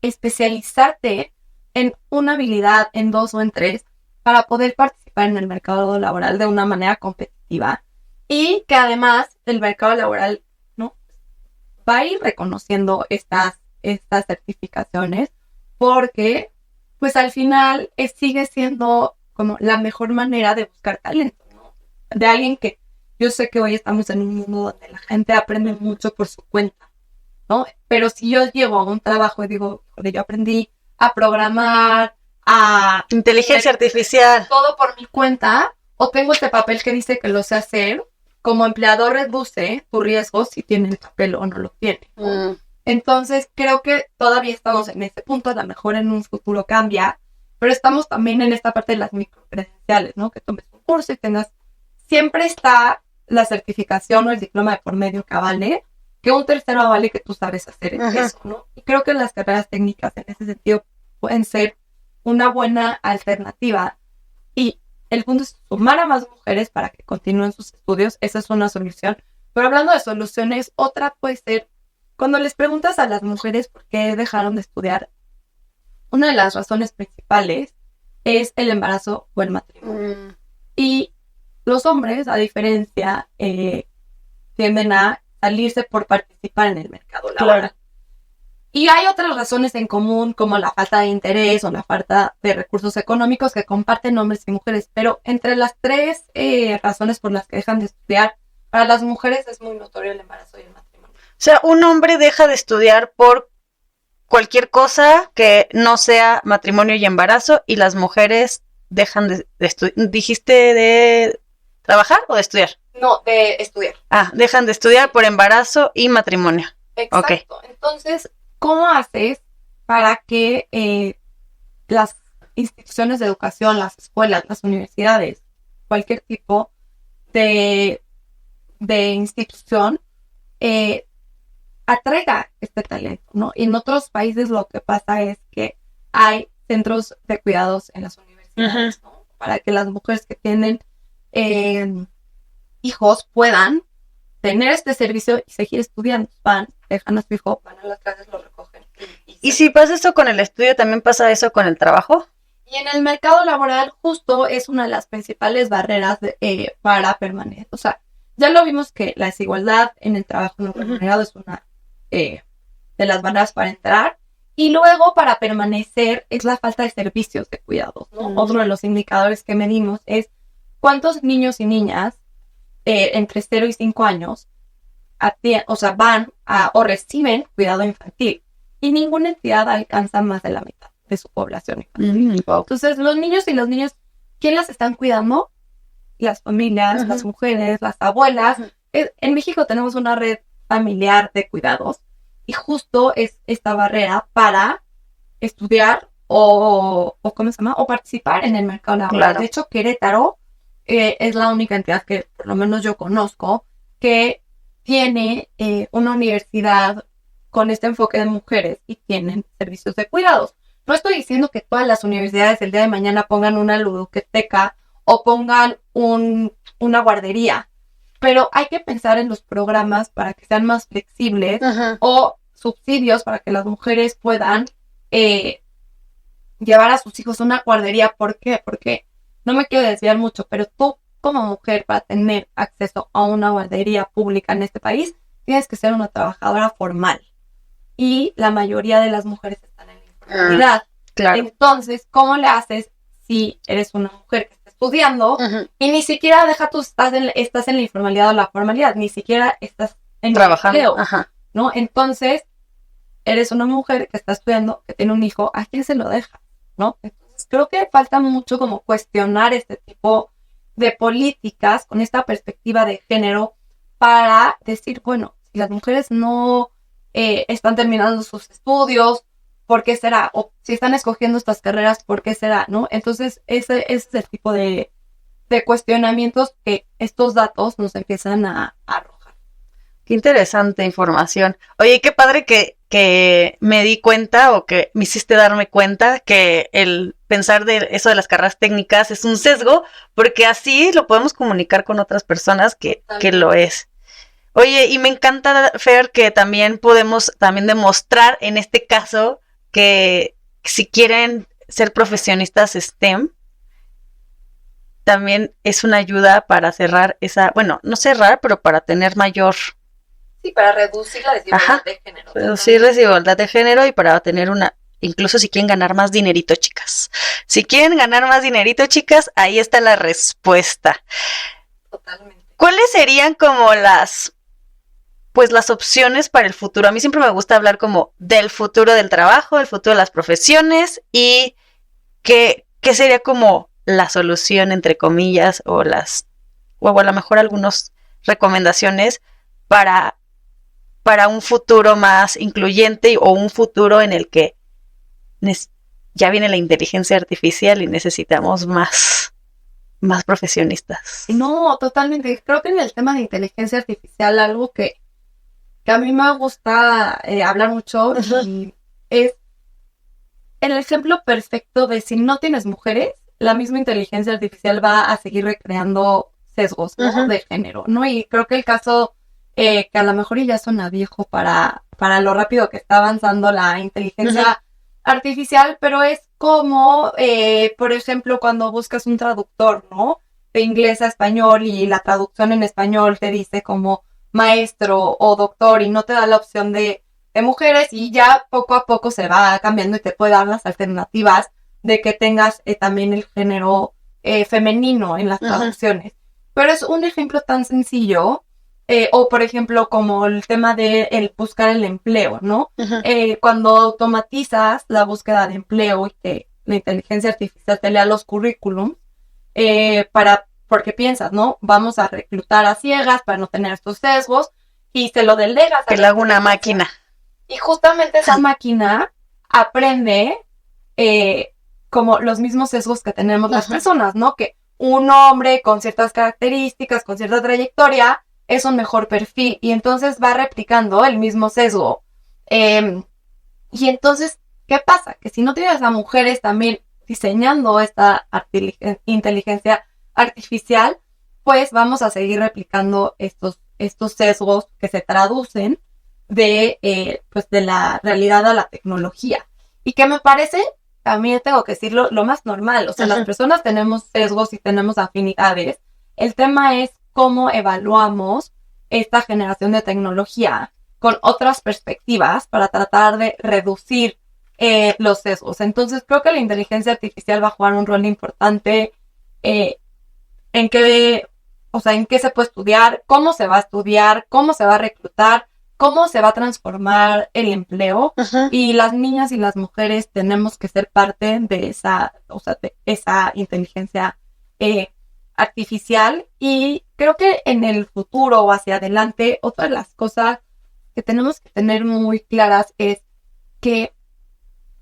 especializarte en una habilidad, en 2 o en 3, para poder participar en el mercado laboral de una manera competitiva. Y que además el mercado laboral, ¿no?, va a ir reconociendo estas certificaciones porque, pues al final, sigue siendo como la mejor manera de buscar talento, ¿no? De alguien que yo sé que hoy estamos en un mundo donde la gente aprende mucho por su cuenta, ¿no? Pero si yo llego a un trabajo y digo, yo aprendí a programar, a inteligencia artificial, todo por mi cuenta, o tengo este papel que dice que lo sé hacer, como empleador reduce tu riesgo si tiene el papel o no lo tiene. Entonces creo que todavía estamos en ese punto, a lo mejor en un futuro cambia, pero estamos también en esta parte de las microcredenciales, ¿no? Que tomes un curso y tengas, siempre está la certificación o el diploma de por medio que avale, que un tercero avale que tú sabes hacer eso, ¿no? Y creo que las carreras técnicas en ese sentido pueden ser una buena alternativa. Y el punto es sumar a más mujeres para que continúen sus estudios. Esa es una solución. Pero hablando de soluciones, otra puede ser, cuando les preguntas a las mujeres por qué dejaron de estudiar, una de las razones principales es el embarazo o el matrimonio. Y los hombres, a diferencia, tienden a salirse por participar en el mercado laboral. Claro. Y hay otras razones en común, como la falta de interés o la falta de recursos económicos que comparten hombres y mujeres. Pero entre las 3 razones por las que dejan de estudiar, para las mujeres es muy notorio el embarazo y el matrimonio. O sea, un hombre deja de estudiar por cualquier cosa que no sea matrimonio y embarazo, y las mujeres dejan de estudiar. ¿Dijiste de trabajar o de estudiar? No, de estudiar. Dejan de estudiar por embarazo y matrimonio. Exacto. Okay. Entonces, ¿cómo haces para que las instituciones de educación, las escuelas, las universidades, cualquier tipo de institución atraiga este talento, ¿no? Y en otros países lo que pasa es que hay centros de cuidados en las universidades, ¿no? Para que las mujeres que tienen hijos puedan tener este servicio y seguir estudiando. Dejan a su hijo, van a las clases, lo recogen y ¿Y si pasa eso con el estudio, también pasa eso con el trabajo? Y en el mercado laboral justo es una de las principales barreras para permanecer. O sea, ya lo vimos que la desigualdad en el trabajo no remunerado es una de las barreras para entrar. Y luego para permanecer es la falta de servicios de cuidados, ¿no? Otro de los indicadores que medimos es cuántos niños y niñas entre 0 y 5 años van o reciben cuidado infantil. Y ninguna entidad alcanza más de la mitad de su población infantil. Wow. Entonces, los niños y las niñas, ¿quién las están cuidando? Las familias, las mujeres, las abuelas. En México tenemos una red familiar de cuidados y justo es esta barrera para estudiar o ¿cómo se llama? O participar en el mercado laboral. Claro. De hecho, Querétaro es la única entidad que por lo menos yo conozco que tiene una universidad con este enfoque de mujeres y tienen servicios de cuidados. No estoy diciendo que todas las universidades el día de mañana pongan una ludoteca o pongan una guardería, pero hay que pensar en los programas para que sean más flexibles o subsidios para que las mujeres puedan llevar a sus hijos a una guardería. ¿Por qué? Porque no me quiero desviar mucho, pero tú como mujer para tener acceso a una guardería pública en este país tienes que ser una trabajadora formal. Y la mayoría de las mujeres están en la informalidad. Claro. Entonces, ¿cómo le haces si eres una mujer que está estudiando y ni siquiera estás en la informalidad o la formalidad, ni siquiera estás en Trabajando. el empleo, ¿no? Entonces, eres una mujer que está estudiando, que tiene un hijo, ¿a quién se lo deja? ¿No? Entonces, creo que falta mucho como cuestionar este tipo de políticas con esta perspectiva de género para decir, bueno, si las mujeres no están terminando sus estudios, ¿por qué será? O si están escogiendo estas carreras, ¿por qué será? ¿No? Entonces, ese es el tipo de cuestionamientos que estos datos nos empiezan a arrojar. Qué interesante información. Oye, qué padre que me di cuenta o que me hiciste darme cuenta que el pensar de eso de las carreras técnicas es un sesgo, porque así lo podemos comunicar con otras personas que lo es. Oye, y me encanta, Fer, que también podemos demostrar en este caso que si quieren ser profesionistas STEM, también es una ayuda para cerrar no cerrar, pero para tener mayor... Sí, para reducir la desigualdad de género. Reducir desigualdad de género y para tener incluso si quieren ganar más dinerito, chicas. Si quieren ganar más dinerito, chicas, ahí está la respuesta. Totalmente. ¿Cuáles serían como las opciones para el futuro? A mí siempre me gusta hablar como del futuro del trabajo, del futuro de las profesiones y qué sería como la solución, entre comillas, o a lo mejor algunas recomendaciones para un futuro más incluyente o un futuro en el que ya viene la inteligencia artificial y necesitamos más profesionistas. No, totalmente. Creo que en el tema de inteligencia artificial algo que a mí me gusta hablar mucho y es el ejemplo perfecto de si no tienes mujeres, la misma inteligencia artificial va a seguir recreando sesgos, ¿no? De género, ¿no? Y creo que el caso que a lo mejor ya suena viejo para lo rápido que está avanzando la inteligencia artificial, pero es como, por ejemplo, cuando buscas un traductor, ¿no? De inglés a español y la traducción en español te dice como maestro o doctor y no te da la opción de mujeres y ya poco a poco se va cambiando y te puede dar las alternativas de que tengas también el género femenino en las traducciones. Pero es un ejemplo tan sencillo. O, por ejemplo, como el tema de el buscar el empleo, ¿no? Cuando automatizas la búsqueda de empleo y que la inteligencia artificial te lea los currículums, porque piensas, ¿no? Vamos a reclutar a ciegas para no tener estos sesgos y se lo delegas. Que lo haga una máquina. Y justamente esa máquina aprende como los mismos sesgos que tenemos las personas, ¿no? Que un hombre con ciertas características, con cierta trayectoria, es un mejor perfil y entonces va replicando el mismo sesgo. Y entonces, ¿qué pasa? Que si no tienes a mujeres también diseñando esta inteligencia artificial, pues vamos a seguir replicando estos sesgos que se traducen pues de la realidad a la tecnología. Y que me parece, también tengo que decirlo, lo más normal. O sea, las personas tenemos sesgos y tenemos afinidades. El tema es cómo evaluamos esta generación de tecnología con otras perspectivas para tratar de reducir los sesgos. Entonces, creo que la inteligencia artificial va a jugar un rol importante en qué se puede estudiar, cómo se va a estudiar, cómo se va a reclutar, cómo se va a transformar el empleo. Y las niñas y las mujeres tenemos que ser parte de esa inteligencia artificial. Y creo que en el futuro o hacia adelante, otra de las cosas que tenemos que tener muy claras es que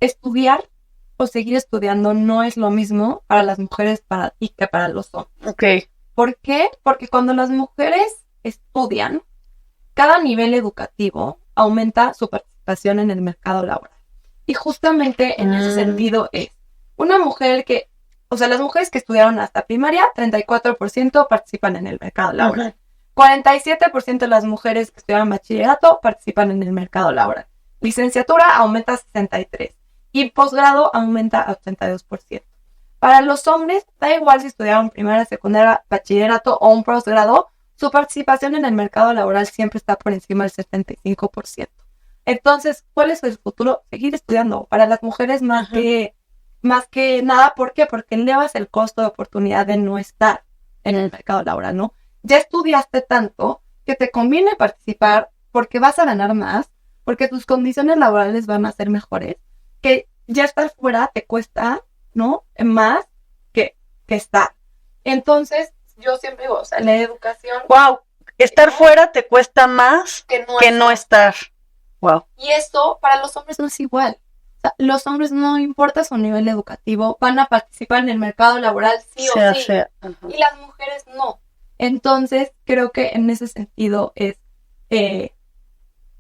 estudiar o seguir estudiando no es lo mismo para las mujeres y que para los hombres. Okay. ¿Por qué? Porque cuando las mujeres estudian, cada nivel educativo aumenta su participación en el mercado laboral. Y justamente en ese sentido es una mujer las mujeres que estudiaron hasta primaria, 34% participan en el mercado laboral. 47% de las mujeres que estudiaron bachillerato participan en el mercado laboral. Licenciatura aumenta a 63% y posgrado aumenta a 82%. Para los hombres, da igual si estudiaron primaria, secundaria, bachillerato o un posgrado, su participación en el mercado laboral siempre está por encima del 75%. Entonces, ¿cuál es el futuro? Seguir estudiando. Para las mujeres más que nada, ¿por qué? Porque elevas el costo de oportunidad de no estar en el mercado laboral, ¿no? Ya estudiaste tanto que te conviene participar porque vas a ganar más, porque tus condiciones laborales van a ser mejores, que ya estar fuera te cuesta, ¿no? Más que estar. Entonces, yo siempre digo, la educación... ¡Wow! Estar fuera te cuesta más que no estar. ¡Wow! Y eso para los hombres no es igual. O sea, los hombres, no importa su nivel educativo, van a participar en el mercado laboral sí o sí. Y las mujeres no. Entonces, creo que en ese sentido es...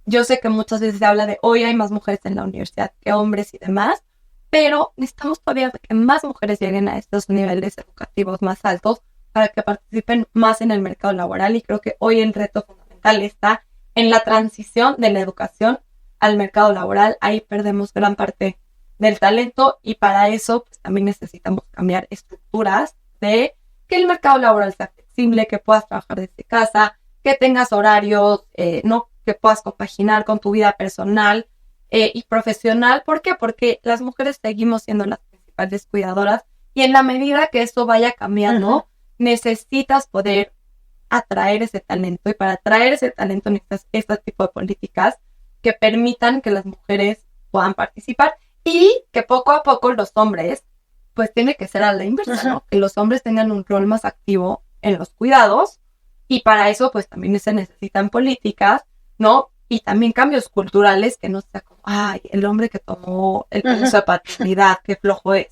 yo sé que muchas veces se habla de hoy hay más mujeres en la universidad que hombres y demás, pero necesitamos todavía que más mujeres lleguen a estos niveles educativos más altos para que participen más en el mercado laboral. Y creo que hoy el reto fundamental está en la transición de la educación al mercado laboral. Ahí perdemos gran parte del talento y para eso pues, también necesitamos cambiar estructuras de que el mercado laboral sea flexible, que puedas trabajar desde casa, que tengas horarios, no que puedas compaginar con tu vida personal y profesional. ¿Por qué? Porque las mujeres seguimos siendo las principales cuidadoras y en la medida que eso vaya cambiando, necesitas poder atraer ese talento y para atraer ese talento necesitas este tipo de políticas que permitan que las mujeres puedan participar y que poco a poco los hombres, pues tiene que ser a la inversa, ¿no? Que los hombres tengan un rol más activo en los cuidados y para eso pues también se necesitan políticas, ¿no? Y también cambios culturales que no sea como, ay, el hombre que tomó el permiso de paternidad, qué flojo es,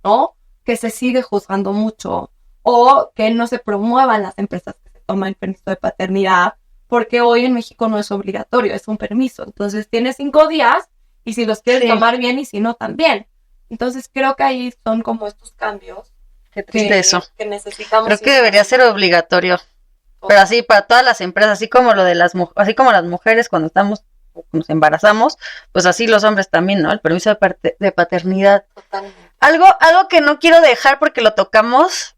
¿no? Que se sigue juzgando mucho o que no se promuevan las empresas que se toman el permiso de paternidad porque hoy en México no es obligatorio, es un permiso. Entonces tienes 5 días y si los quieres tomar bien y si no también. Entonces creo que ahí son como estos cambios que necesitamos. Creo que debería ser obligatorio. Pero así para todas las empresas, así como lo de así como las mujeres cuando nos embarazamos, pues así los hombres también, ¿no? El permiso de paternidad. Totalmente. Algo que no quiero dejar porque lo tocamos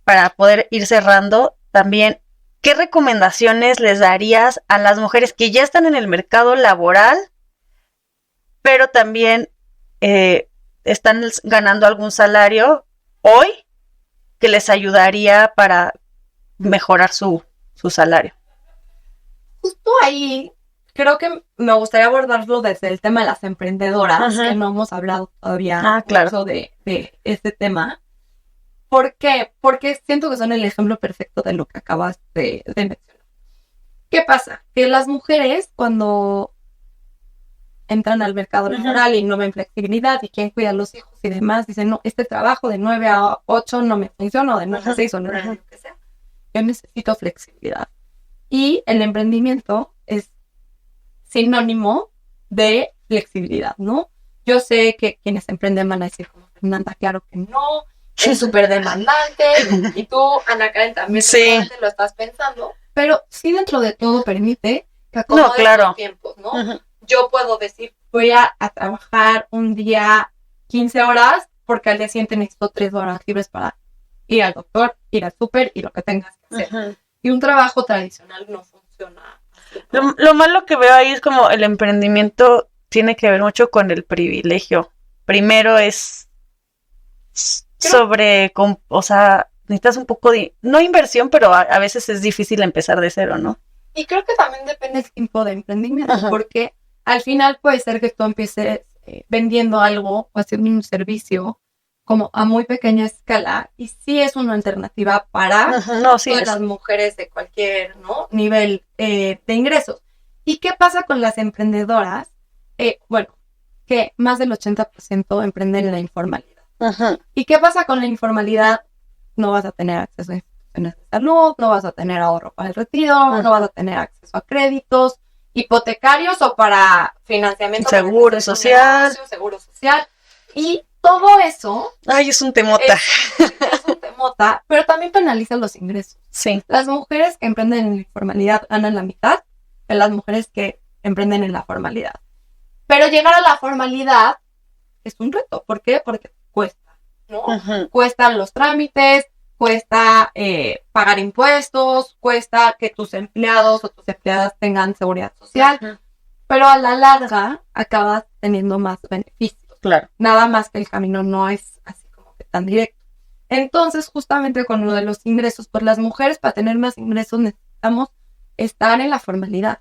para poder ir cerrando también. ¿Qué recomendaciones les darías a las mujeres que ya están en el mercado laboral, pero también están ganando algún salario hoy que les ayudaría para mejorar su salario? Justo ahí creo que me gustaría abordarlo desde el tema de las emprendedoras, que no hemos hablado todavía mucho de este tema. ¿Por qué? Porque siento que son el ejemplo perfecto de lo que acabas de mencionar. ¿Qué pasa? Que las mujeres cuando entran al mercado laboral y no ven flexibilidad y quién cuida a los hijos y demás, dicen, no, este trabajo de 9 a 8 no me funciona, o de 9 a 6 o 9 a lo que sea. Yo necesito flexibilidad. Y el emprendimiento es sinónimo de flexibilidad, ¿no? Yo sé que quienes emprenden van a decir, como Fernanda, claro que no, es súper demandante, y tú, Ana Karen, también lo estás pensando, pero sí dentro de todo permite que acomode No, claro. los tiempos, ¿no? Yo puedo decir, voy a trabajar un día 15 horas porque al día siguiente necesito 3 horas libres para ir al doctor, ir al súper y lo que tengas que hacer. Y un trabajo tradicional no funciona así, ¿no? Lo malo que veo ahí es como el emprendimiento tiene que ver mucho con el privilegio. Primero es o sea, necesitas un poco de, no inversión, pero a veces es difícil empezar de cero, ¿no? Y creo que también depende del tipo de emprendimiento, porque al final puede ser que tú empieces vendiendo algo o haciendo un servicio como a muy pequeña escala y sí es una alternativa para todas las mujeres de cualquier, ¿no?, nivel de ingresos. ¿Y qué pasa con las emprendedoras? Bueno, que más del 80% emprenden en la informalidad. ¿Y qué pasa con la informalidad? No vas a tener acceso a instituciones de salud, no vas a tener ahorro para el retiro, no vas a tener acceso a créditos hipotecarios o para financiamiento. Seguro social. Seguro social. Y todo eso... Ay, es un temota. Es un temota, pero también penaliza los ingresos. Sí. Las mujeres que emprenden en la informalidad ganan la mitad de las mujeres que emprenden en la formalidad. Pero llegar a la formalidad es un reto. ¿Por qué? Porque cuesta, ¿no? Cuestan los trámites, cuesta pagar impuestos, cuesta que tus empleados o tus empleadas tengan seguridad social, pero a la larga acabas teniendo más beneficios. Claro. Nada más que el camino no es así como que tan directo. Entonces, justamente con lo de los ingresos, pues las mujeres para tener más ingresos necesitamos estar en la formalidad,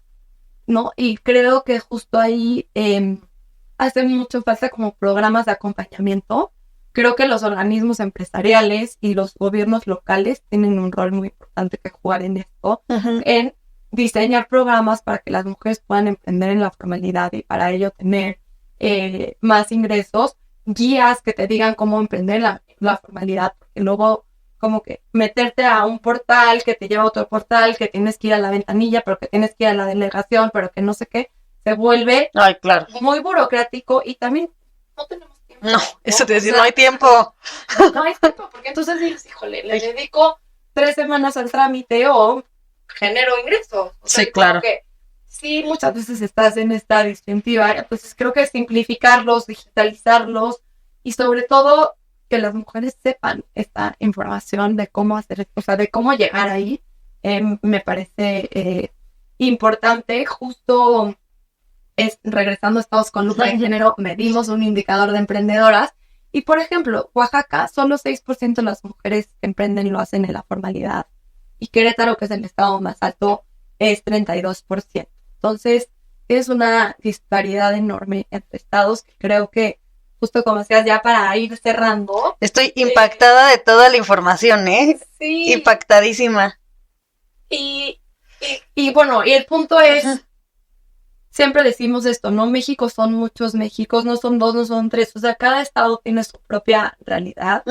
¿no? Y creo que justo ahí hace mucho falta como programas de acompañamiento. Creo que los organismos empresariales y los gobiernos locales tienen un rol muy importante que jugar en esto, en diseñar programas para que las mujeres puedan emprender en la formalidad y para ello tener más ingresos, guías que te digan cómo emprender la formalidad, porque luego como que meterte a un portal que te lleva a otro portal, que tienes que ir a la ventanilla, pero que tienes que ir a la delegación, pero que no sé qué, se vuelve muy burocrático y también no tenemos tiempo. No, eso te decía, no hay tiempo. No hay tiempo, porque entonces dices, híjole, le dedico 3 semanas al trámite o genero ingresos. O sea, sí, claro. Que sí, muchas veces estás en esta disyuntiva, entonces creo que simplificarlos, digitalizarlos y sobre todo que las mujeres sepan esta información de cómo hacer esto, o sea, de cómo llegar ahí, me parece importante. Justo regresando a Estados con lupa de género, medimos un indicador de emprendedoras y, por ejemplo, Oaxaca, solo 6% de las mujeres que emprenden lo hacen en la formalidad y Querétaro, que es el estado más alto, es 32%. Entonces, es una disparidad enorme entre estados que creo que, justo como decías, ya para ir cerrando... Estoy impactada de toda la información, ¿eh? Sí. Impactadísima. Y bueno, y el punto es, siempre decimos esto, ¿no? México son muchos Méxicos, no son 2, no son 3, o sea, cada estado tiene su propia realidad.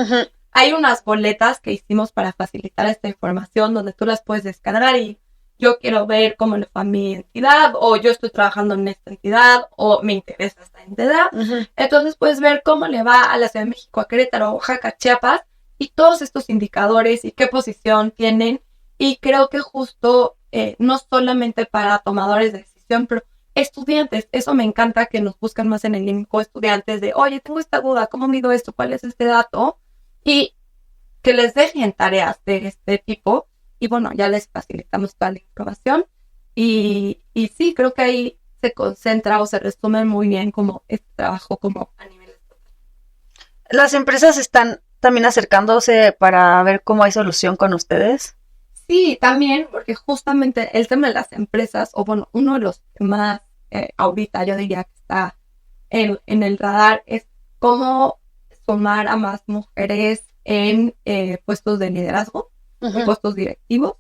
Hay unas boletas que hicimos para facilitar esta información donde tú las puedes descargar y yo quiero ver cómo le fue a mi entidad, o yo estoy trabajando en esta entidad, o me interesa esta entidad. Entonces puedes ver cómo le va a la Ciudad de México, a Querétaro, Oaxaca, Chiapas, y todos estos indicadores y qué posición tienen. Y creo que justo, no solamente para tomadores de decisión, pero estudiantes, eso me encanta que nos buscan más en el INCO, estudiantes de, oye, tengo esta duda, ¿cómo mido esto? ¿Cuál es este dato? Y que les dejen tareas de este tipo. Y bueno, ya les facilitamos toda la información. Y sí, creo que ahí se concentra o se resume muy bien como este trabajo como a nivel estatal. ¿Las empresas están también acercándose para ver cómo hay solución con ustedes? Sí, también, porque justamente el tema de las empresas, o bueno, uno de los temas ahorita yo diría que está en el radar es cómo sumar a más mujeres en puestos de liderazgo, en puestos directivos.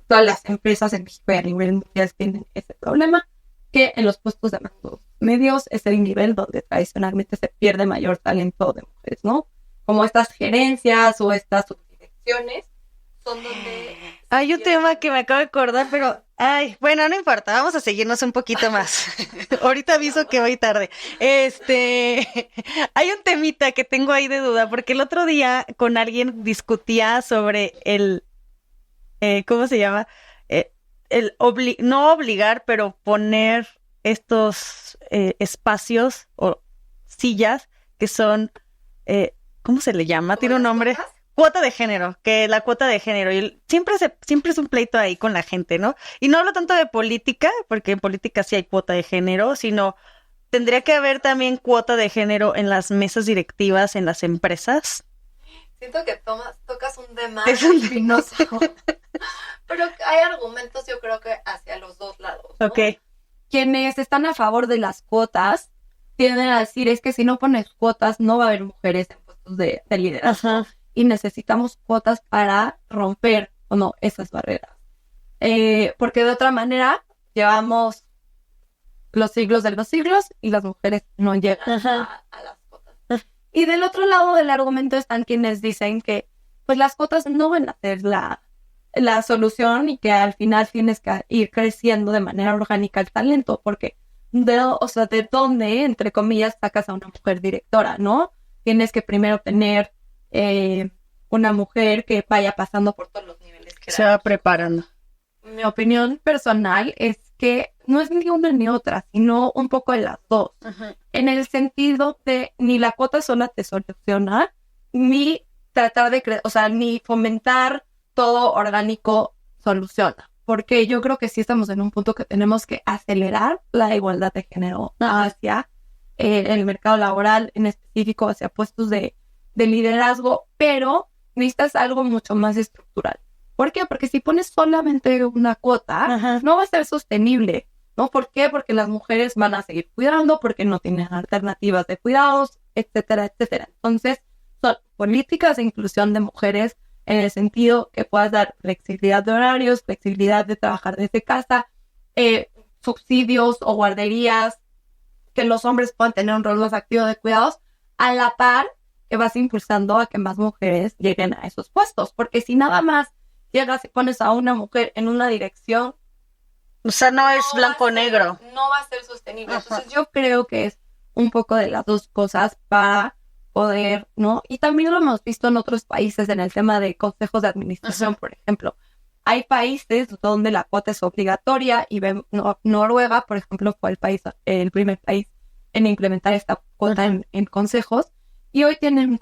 Todas las empresas en México y a nivel mundial tienen ese problema, que en los puestos de mandos medios es el nivel donde tradicionalmente se pierde mayor talento de mujeres, ¿no? Como estas gerencias o estas subdirecciones son donde... Hay un tema que me acabo de acordar, pero... Ay, bueno, no importa, vamos a seguirnos un poquito más. Ahorita aviso que voy tarde. Hay un temita que tengo ahí de duda, porque el otro día con alguien discutía sobre el... ¿cómo se llama? no obligar, pero poner estos espacios o sillas que son, ¿cómo se le llama? ¿Tiene un nombre? Cuota de género, que la cuota de género. Y siempre es un pleito ahí con la gente, ¿no? Y no hablo tanto de política, porque en política sí hay cuota de género, sino tendría que haber también cuota de género en las mesas directivas, en las empresas. Siento que tocas un tema espinoso. Pero hay argumentos, yo creo que hacia los dos lados, ¿no? Ok. Quienes están a favor de las cuotas tienden a decir, es que si no pones cuotas no va a haber mujeres en puestos de liderazgo. Ajá. Y necesitamos cuotas para romper o no esas barreras. Porque de otra manera llevamos los siglos de los siglos y las mujeres no llegan a las cuotas. Y del otro lado del argumento están quienes dicen que pues las cuotas no van a ser la solución y que al final tienes que ir creciendo de manera orgánica el talento, porque ¿de dónde, entre comillas, sacas a una mujer directora, no? Tienes que primero tener una mujer que vaya pasando por todos los niveles que se va preparando. Mi opinión personal es que no es ni una ni otra, sino un poco de las dos. En el sentido de ni la cuota sola te soluciona, ni tratar de ni fomentar todo orgánico soluciona. Porque yo creo que sí estamos en un punto que tenemos que acelerar la igualdad de género hacia el mercado laboral, en específico hacia puestos de liderazgo, pero necesitas algo mucho más estructural. ¿Por qué? Porque si pones solamente una cuota, no va a ser sostenible, ¿no? ¿Por qué? Porque las mujeres van a seguir cuidando, porque no tienen alternativas de cuidados, etcétera, etcétera. Entonces, son políticas de inclusión de mujeres en el sentido que puedas dar flexibilidad de horarios, flexibilidad de trabajar desde casa, subsidios o guarderías, que los hombres puedan tener un rol más activo de cuidados, a la par que vas impulsando a que más mujeres lleguen a esos puestos. Porque si nada más llegas y pones a una mujer en una dirección, o sea, no es blanco-negro. No va a ser sostenible. Entonces yo creo que es un poco de las dos cosas para poder, ¿no? Y también lo hemos visto en otros países en el tema de consejos de administración, por ejemplo. Hay países donde la cuota es obligatoria y Noruega, por ejemplo, fue el primer país en implementar esta cuota en consejos. Y hoy tienen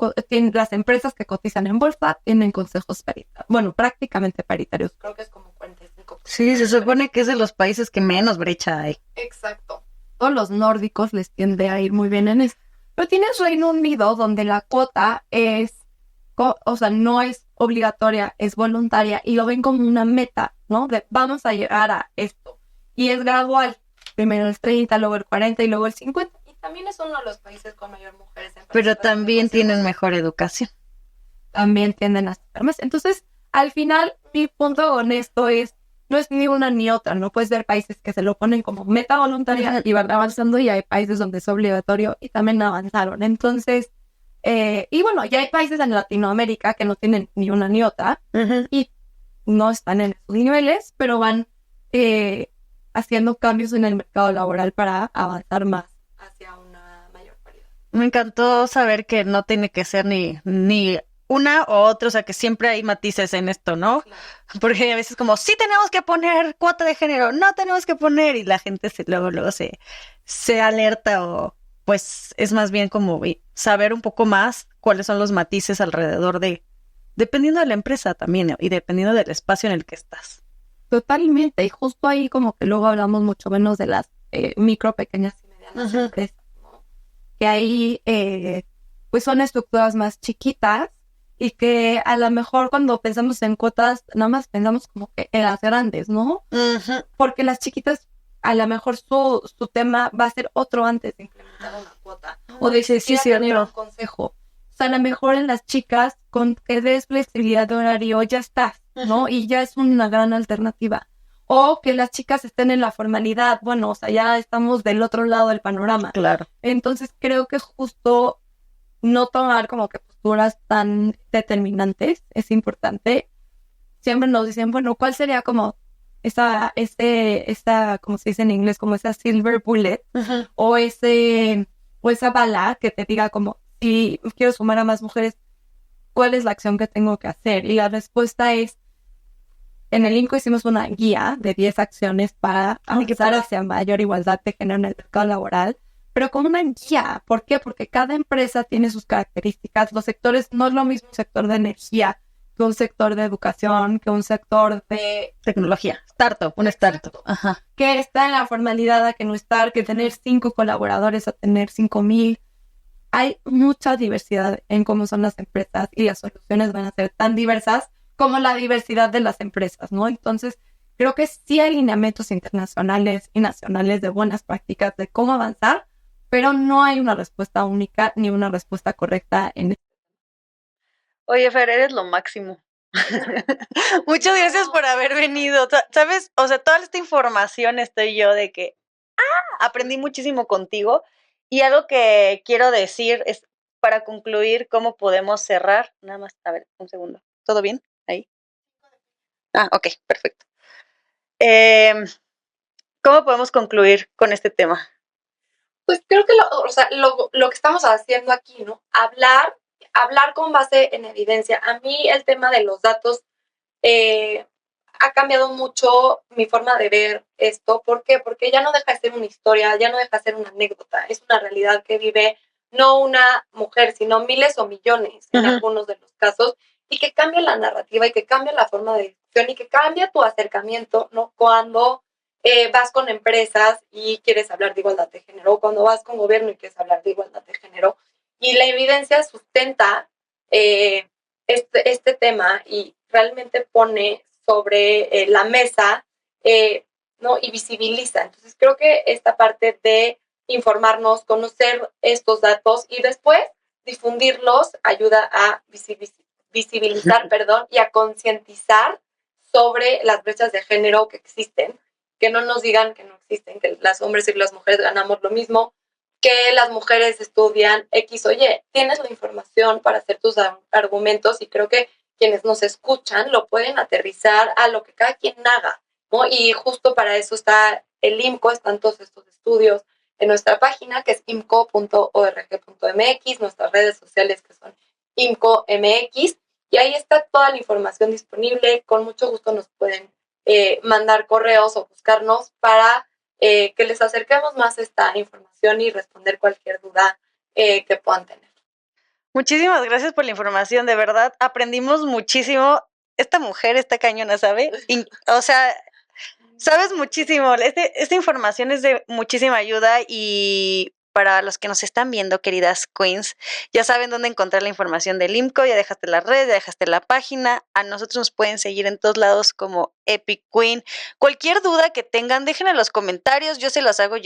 las empresas que cotizan en bolsa, tienen consejos paritarios. Bueno, prácticamente paritarios. Creo que es como 45%. Sí, se supone que es de los países que menos brecha hay. Exacto. Todos los nórdicos les tiende a ir muy bien en esto. Pero tienes Reino Unido, donde la cuota no es obligatoria, es voluntaria, y lo ven como una meta, ¿no? De vamos a llegar a esto. Y es gradual. Primero el 30, luego el 40 y luego el 50. También es uno de los países con mayor mujeres en pero también tienen mejor educación. También tienden a estar más. Entonces, al final, mi punto honesto es, no es ni una ni otra. No puedes ver países que se lo ponen como meta voluntaria y van avanzando, y hay países donde es obligatorio y también avanzaron. Entonces, y bueno, ya hay países en Latinoamérica que no tienen ni una ni otra y no están en esos niveles, pero van haciendo cambios en el mercado laboral para avanzar más hacia una mayor paridad. Me encantó saber que no tiene que ser ni una o otra, o sea, que siempre hay matices en esto, ¿no? Claro. Porque a veces como, sí tenemos que poner cuota de género, no tenemos que poner, y la gente luego se alerta, o pues es más bien como saber un poco más cuáles son los matices alrededor dependiendo de la empresa también, y dependiendo del espacio en el que estás. Totalmente, y justo ahí como que luego hablamos mucho menos de las micro, pequeñas y medianas empresas, ¿no? Que ahí pues son estructuras más chiquitas y que a lo mejor cuando pensamos en cuotas nada más pensamos como que en las grandes, ¿no? Porque las chiquitas a lo mejor su tema va a ser otro antes de implementar una cuota o de tener un consejo. O sea, a lo mejor en las chicas con que des flexibilidad de horario ya estás, ¿no? Y ya es una gran alternativa. O que las chicas estén en la formalidad. Bueno, o sea, ya estamos del otro lado del panorama. Claro. Entonces creo que justo no tomar como que posturas tan determinantes es importante. Siempre nos dicen, bueno, ¿cuál sería como esa, como se dice en inglés, como esa silver bullet o esa bala que te diga como, si quiero sumar a más mujeres, ¿cuál es la acción que tengo que hacer? Y la respuesta es en el IMCO hicimos una guía de 10 acciones para avanzar hacia mayor igualdad de género en el mercado laboral, pero como una guía. ¿Por qué? Porque cada empresa tiene sus características. Los sectores, no es lo mismo un sector de energía que un sector de educación, que un sector de tecnología, startup, un startup. Ajá. Que está en la formalidad a que no estar, que tener 5 colaboradores a tener 5,000. Hay mucha diversidad en cómo son las empresas y las soluciones van a ser tan diversas como la diversidad de las empresas, ¿no? Entonces, creo que sí hay lineamientos internacionales y nacionales de buenas prácticas de cómo avanzar, pero no hay una respuesta única ni una respuesta correcta en esto. Oye, Fer, eres lo máximo. Muchas gracias por haber venido. ¿Sabes? O sea, toda esta información estoy yo de que aprendí muchísimo contigo. Y algo que quiero decir es, para concluir, cómo podemos cerrar. Nada más, a ver, un segundo. ¿Todo bien? Ahí. Ok, perfecto. ¿Cómo podemos concluir con este tema? Pues creo que lo que estamos haciendo aquí, ¿no? Hablar con base en evidencia. A mí el tema de los datos ha cambiado mucho mi forma de ver esto. ¿Por qué? Porque ya no deja de ser una historia, ya no deja de ser una anécdota. Es una realidad que vive no una mujer, sino miles o millones en algunos de los casos, y que cambia la narrativa y que cambia la forma de discusión y que cambia tu acercamiento, ¿no? Cuando vas con empresas y quieres hablar de igualdad de género, o cuando vas con gobierno y quieres hablar de igualdad de género, y la evidencia sustenta este tema y realmente pone sobre la mesa, ¿no? Y visibiliza. Entonces creo que esta parte de informarnos, conocer estos datos y después difundirlos ayuda a visibilizar, y a concientizar sobre las brechas de género que existen, que no nos digan que no existen, que los hombres y las mujeres ganamos lo mismo, que las mujeres estudian X o Y. Tienes la información para hacer tus argumentos y creo que quienes nos escuchan lo pueden aterrizar a lo que cada quien haga, ¿no? Y justo para eso está el IMCO, están todos estos estudios en nuestra página, que es imco.org.mx, nuestras redes sociales que son IMCO-MX, y ahí está toda la información disponible. Con mucho gusto nos pueden mandar correos o buscarnos para que les acerquemos más esta información y responder cualquier duda que puedan tener. Muchísimas gracias por la información, de verdad, aprendimos muchísimo. Esta mujer está cañona, ¿sabe? O sea, sabes muchísimo. Esta información es de muchísima ayuda, y para los que nos están viendo, queridas queens, ya saben dónde encontrar la información del IMCO. Ya dejaste la red, ya dejaste la página. A nosotros nos pueden seguir en todos lados como Epic Queen. Cualquier duda que tengan, déjenla en los comentarios. Yo se la hago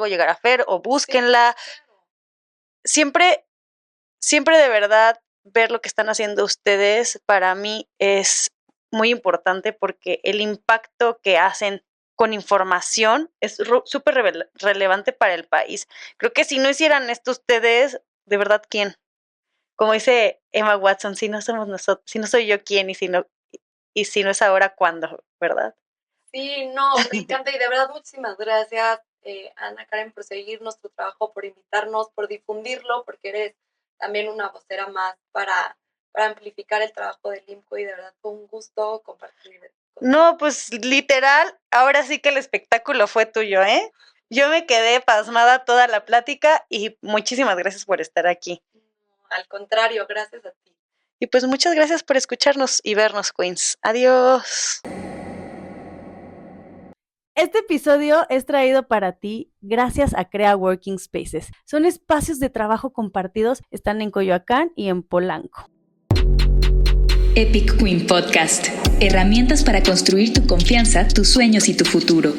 llegar a Fer, o búsquenla. Siempre de verdad, ver lo que están haciendo ustedes para mí es muy importante, porque el impacto que hacen con información es súper relevante para el país. Creo que si no hicieran esto ustedes, de verdad, ¿quién? Como dice Emma Watson, si no somos nosotros, si no soy yo, ¿quién? Y si no es ahora, ¿cuándo? ¿Verdad? Sí, no, me encanta, y de verdad muchísimas gracias, Ana Karen, por seguir nuestro trabajo, por invitarnos, por difundirlo, porque eres también una vocera más para amplificar el trabajo del IMCO, y de verdad fue un gusto compartir. No, pues literal, ahora sí que el espectáculo fue tuyo, ¿eh? Yo me quedé pasmada toda la plática, y muchísimas gracias por estar aquí. Al contrario, gracias a ti. Y pues muchas gracias por escucharnos y vernos, Queens. Adiós. Este episodio es traído para ti gracias a Crea Working Spaces. Son espacios de trabajo compartidos, están en Coyoacán y en Polanco. Epic Queen Podcast. Herramientas para construir tu confianza, tus sueños y tu futuro.